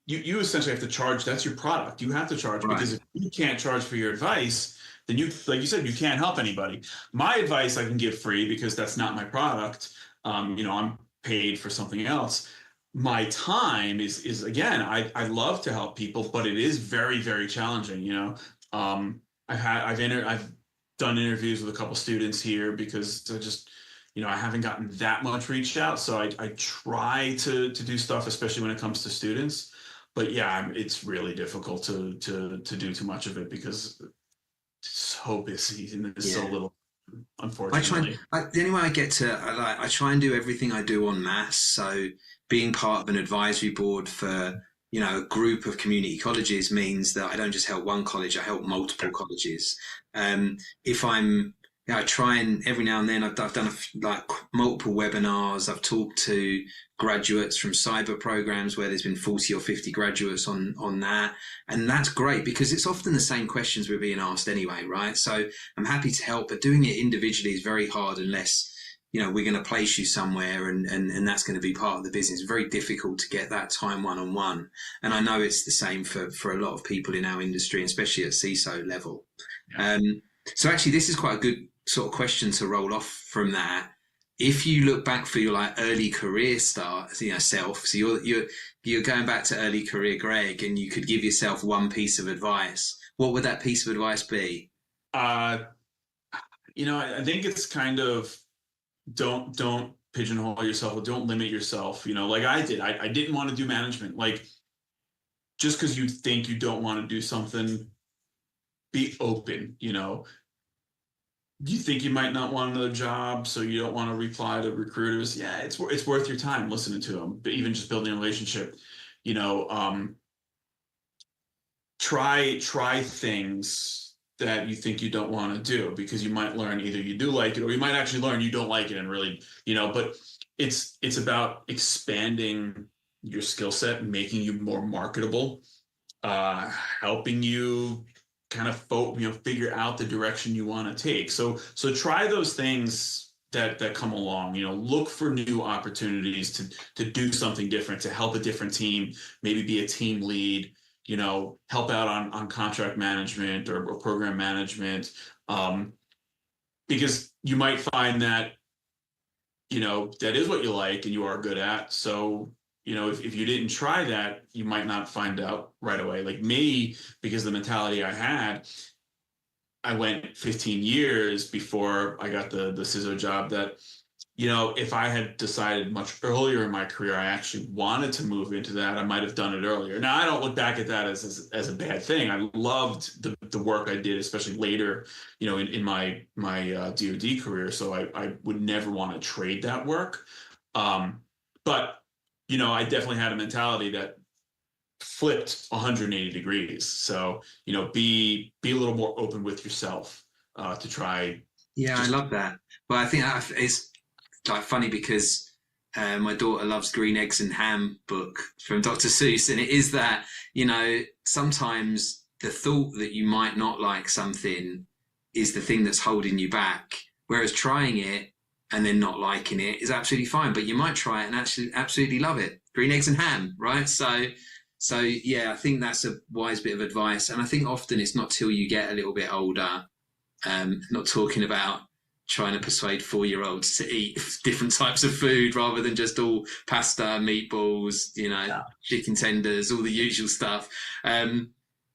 You essentially have to charge. That's your product. You have to charge, Right. because if you can't charge for your advice, then like you said, you can't help anybody. My advice I can give free because that's not my product. I'm paid for something else. My time is again, I love to help people, but it is very, very challenging. I've done interviews with a couple students here because I haven't gotten that much reach out. So I try to do stuff, especially when it comes to students. But yeah, it's really difficult to do too much of it because it's so busy and there's so little, unfortunately. The only way I get to, I try and do everything I do en masse. So being part of an advisory board for, a group of community colleges means that I don't just help one college, I help multiple colleges. If I try and every now and then I've done multiple webinars. I've talked to graduates from cyber programs where there's been 40 or 50 graduates on that. And that's great because it's often the same questions we're being asked anyway, right? So I'm happy to help, but doing it individually is very hard unless, we're going to place you somewhere and that's going to be part of the business. It's very difficult to get that time one-on-one. And I know it's the same for a lot of people in our industry, especially at CISO level. Yeah. So actually, this is quite a good sort of question to roll off from that. If you look back for your early career start, self, so you're going back to early career Greg, and you could give yourself one piece of advice, what would that piece of advice be? I think it's kind of don't pigeonhole yourself, or don't limit yourself. Like I did, I didn't want to do management. Like, just because you think you don't want to do something, be open. You think you might not want another job, so you don't want to reply to recruiters. Yeah, it's worth your time listening to them, but even just building a relationship. Try things that you think you don't want to do, because you might learn either you do like it, or you might actually learn you don't like it, and really, but it's about expanding your skill set, making you more marketable, helping you kind of figure out the direction you want to take. So try those things that come along. Look for new opportunities to do something different, to help a different team, maybe be a team lead, help out on contract management or program management, because you might find that that is what you like and you are good at. So if you didn't try that, you might not find out right away. Like me, because the mentality I had, I went 15 years before I got the CISO job, that, if I had decided much earlier in my career I actually wanted to move into that, I might have done it earlier. Now, I don't look back at that as a bad thing. I loved the work I did, especially later, in my DoD career. So I would never want to trade that work. But I definitely had a mentality that flipped 180 degrees. So, be a little more open with yourself to try. Yeah, I love that. But I think it's funny because my daughter loves Green Eggs and Ham book from Dr. Seuss, and it is that sometimes the thought that you might not like something is the thing that's holding you back. Whereas trying it and then not liking it is absolutely fine, but you might try it and actually absolutely love it. Green eggs and ham, right? So yeah, I think that's a wise bit of advice. And I think often it's not till you get a little bit older, not talking about trying to persuade 4-year-olds to eat different types of food rather than just all pasta, meatballs, chicken tenders, all the usual stuff.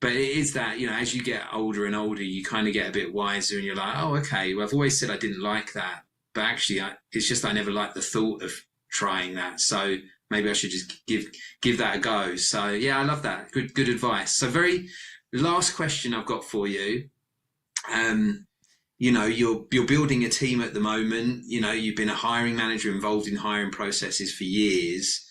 But it is that, as you get older and older, you kind of get a bit wiser and you're like, oh, okay, well, I've always said I didn't like that. But actually, it's just I never liked the thought of trying that. So maybe I should just give that a go. So, yeah, I love that. Good advice. So very last question I've got for you. You're building a team at the moment. You've been a hiring manager involved in hiring processes for years.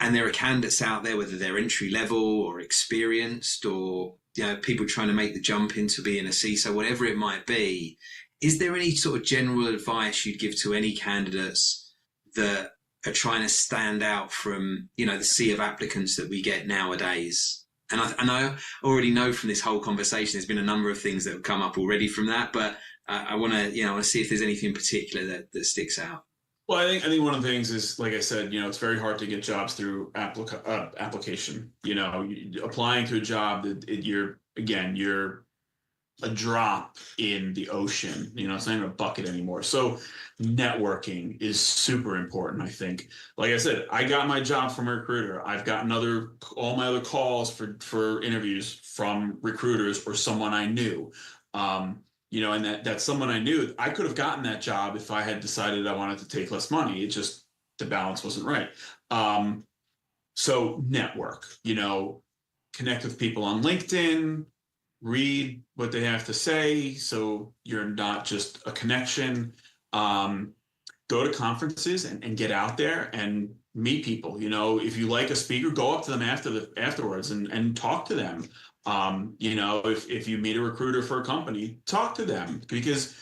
And there are candidates out there, whether they're entry level or experienced or people trying to make the jump into being a CISO, whatever it might be. Is there any sort of general advice you'd give to any candidates that are trying to stand out from, the sea of applicants that we get nowadays? And I already know from this whole conversation, there's been a number of things that have come up already from that, but I want to, see if there's anything in particular that sticks out. Well, I think one of the things is, like I said, it's very hard to get jobs through application. Applying to a job that you're a drop in the ocean. It's not even a bucket anymore. So networking is super important, I think. Like I said, I got my job from a recruiter. I've gotten all my other calls for interviews from recruiters or someone I knew. And that someone I knew, I could have gotten that job if I had decided I wanted to take less money. It just, the balance wasn't right. So network, connect with people on LinkedIn, read what they have to say so you're not just a connection. Go to conferences and get out there and meet people. If you like a speaker, go up to them afterwards and talk to them. If you meet a recruiter for a company, talk to them, because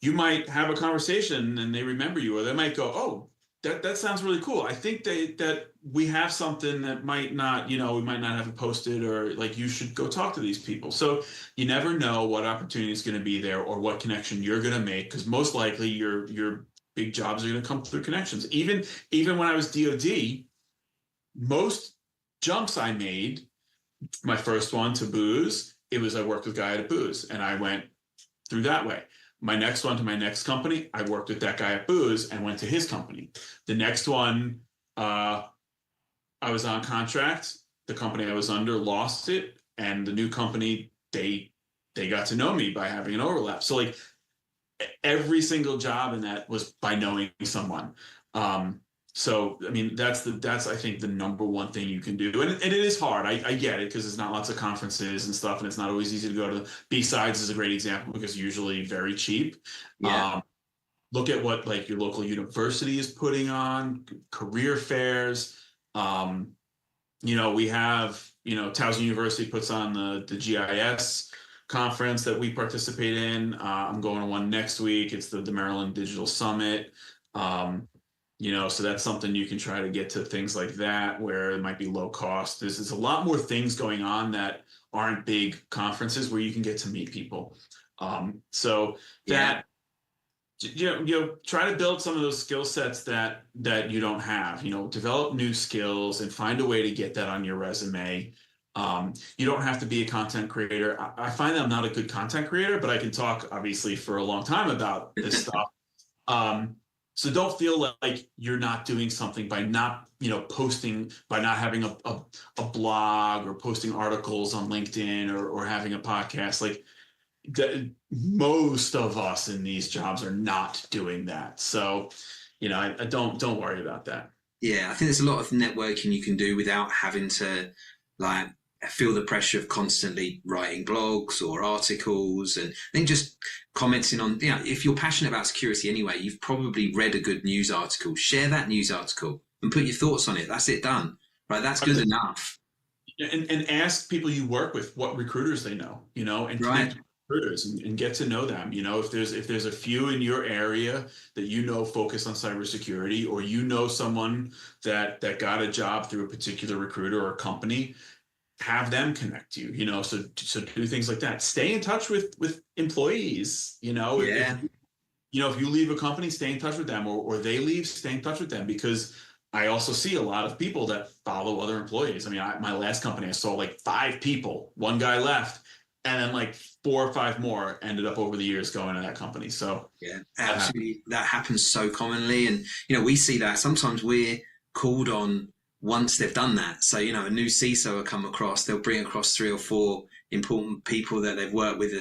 you might have a conversation and they remember you, or they might go, oh, that sounds really cool. I think that we have something that might not, we might not have it posted, or like, you should go talk to these people. So you never know what opportunity is going to be there or what connection you're going to make, because most likely your big jobs are going to come through connections. Even when I was DoD, most jumps I made, my first one to Booz, I worked with a guy at Booz and I went through that way. My next one to my next company, I worked with that guy at Booz and went to his company. The next one, I was on contract. The company I was under lost it, and the new company, they got to know me by having an overlap. So like every single job in that was by knowing someone. So, I mean, that's I think the number one thing you can do. And it is hard. I get it, because there's not lots of conferences and stuff, and it's not always easy to go to. B-Sides is a great example, because usually very cheap. Yeah. Look at what like your local university is putting on, career fairs. We have, Towson University puts on the GIS conference that we participate in. I'm going to one next week. It's the Maryland Digital Summit. So that's something you can try to get to, things like that, where it might be low cost. There's a lot more things going on that aren't big conferences where you can get to meet people. That, try to build some of those skill sets that you don't have, develop new skills and find a way to get that on your resume. You don't have to be a content creator. I find that I'm not a good content creator, but I can talk obviously for a long time about this stuff. So don't feel like you're not doing something by not, posting, by not having a blog or posting articles on LinkedIn or having a podcast. Like most of us in these jobs are not doing that. So, I don't worry about that. Yeah, I think there's a lot of networking you can do without having to like feel the pressure of constantly writing blogs or articles. And I think just commenting on, if you're passionate about security anyway, you've probably read a good news article. Share that news article and put your thoughts on it. That's it, done. Right? That's good enough. And ask people you work with what recruiters they know, and right. recruiters and get to know them. You know, if there's a few in your area that focus on cybersecurity, or someone that got a job through a particular recruiter or company, have them connect you. So do things like that. Stay in touch with employees. Yeah. If you leave a company, stay in touch with them, or they leave, stay in touch with them, because I also see a lot of people that follow other employees. I mean, my last company, I saw like 5 people. One guy left, and then like 4 or 5 more ended up over the years going to that company. So yeah, absolutely, that happens so commonly, and we see that sometimes we're called on once they've done that. So a new CISO will come across, they'll bring across 3 or 4 important people that they've worked with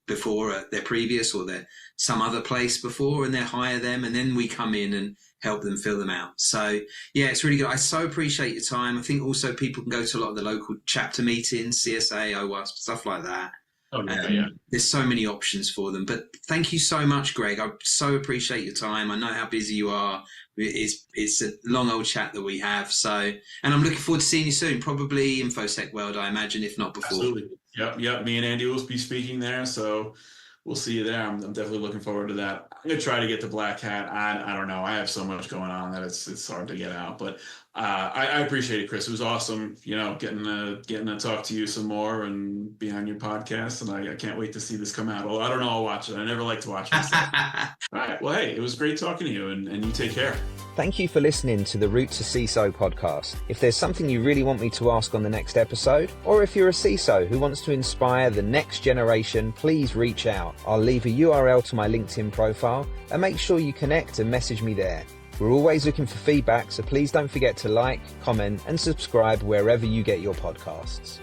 before at their previous or their some other place before, and they hire them, and then we come in and help them fill them out. So yeah, it's really good. I so appreciate your time. I think also people can go to a lot of the local chapter meetings, CSA, OWASP, stuff like that. Oh yeah. There's so many options for them. But thank you so much, Greg. I so appreciate your time. I know how busy you are. It's a long old chat that we have. So, and I'm looking forward to seeing you soon, probably InfoSec World, I imagine, if not before. Absolutely. Yep. Me and Andy will be speaking there. So we'll see you there. I'm definitely looking forward to that. I'm going to try to get the black hat. I don't know. I have so much going on that it's hard to get out, but I appreciate it, Chris. It was awesome, getting to talk to you some more and be on your podcast. And I can't wait to see this come out. Well, I don't know. I'll watch it. I never like to watch myself. All right. Well, hey, it was great talking to you, and you take care. Thank you for listening to the Route to CISO podcast. If there's something you really want me to ask on the next episode, or if you're a CISO who wants to inspire the next generation, please reach out. I'll leave a URL to my LinkedIn profile, and make sure you connect and message me there. We're always looking for feedback, so please don't forget to like, comment, and subscribe wherever you get your podcasts.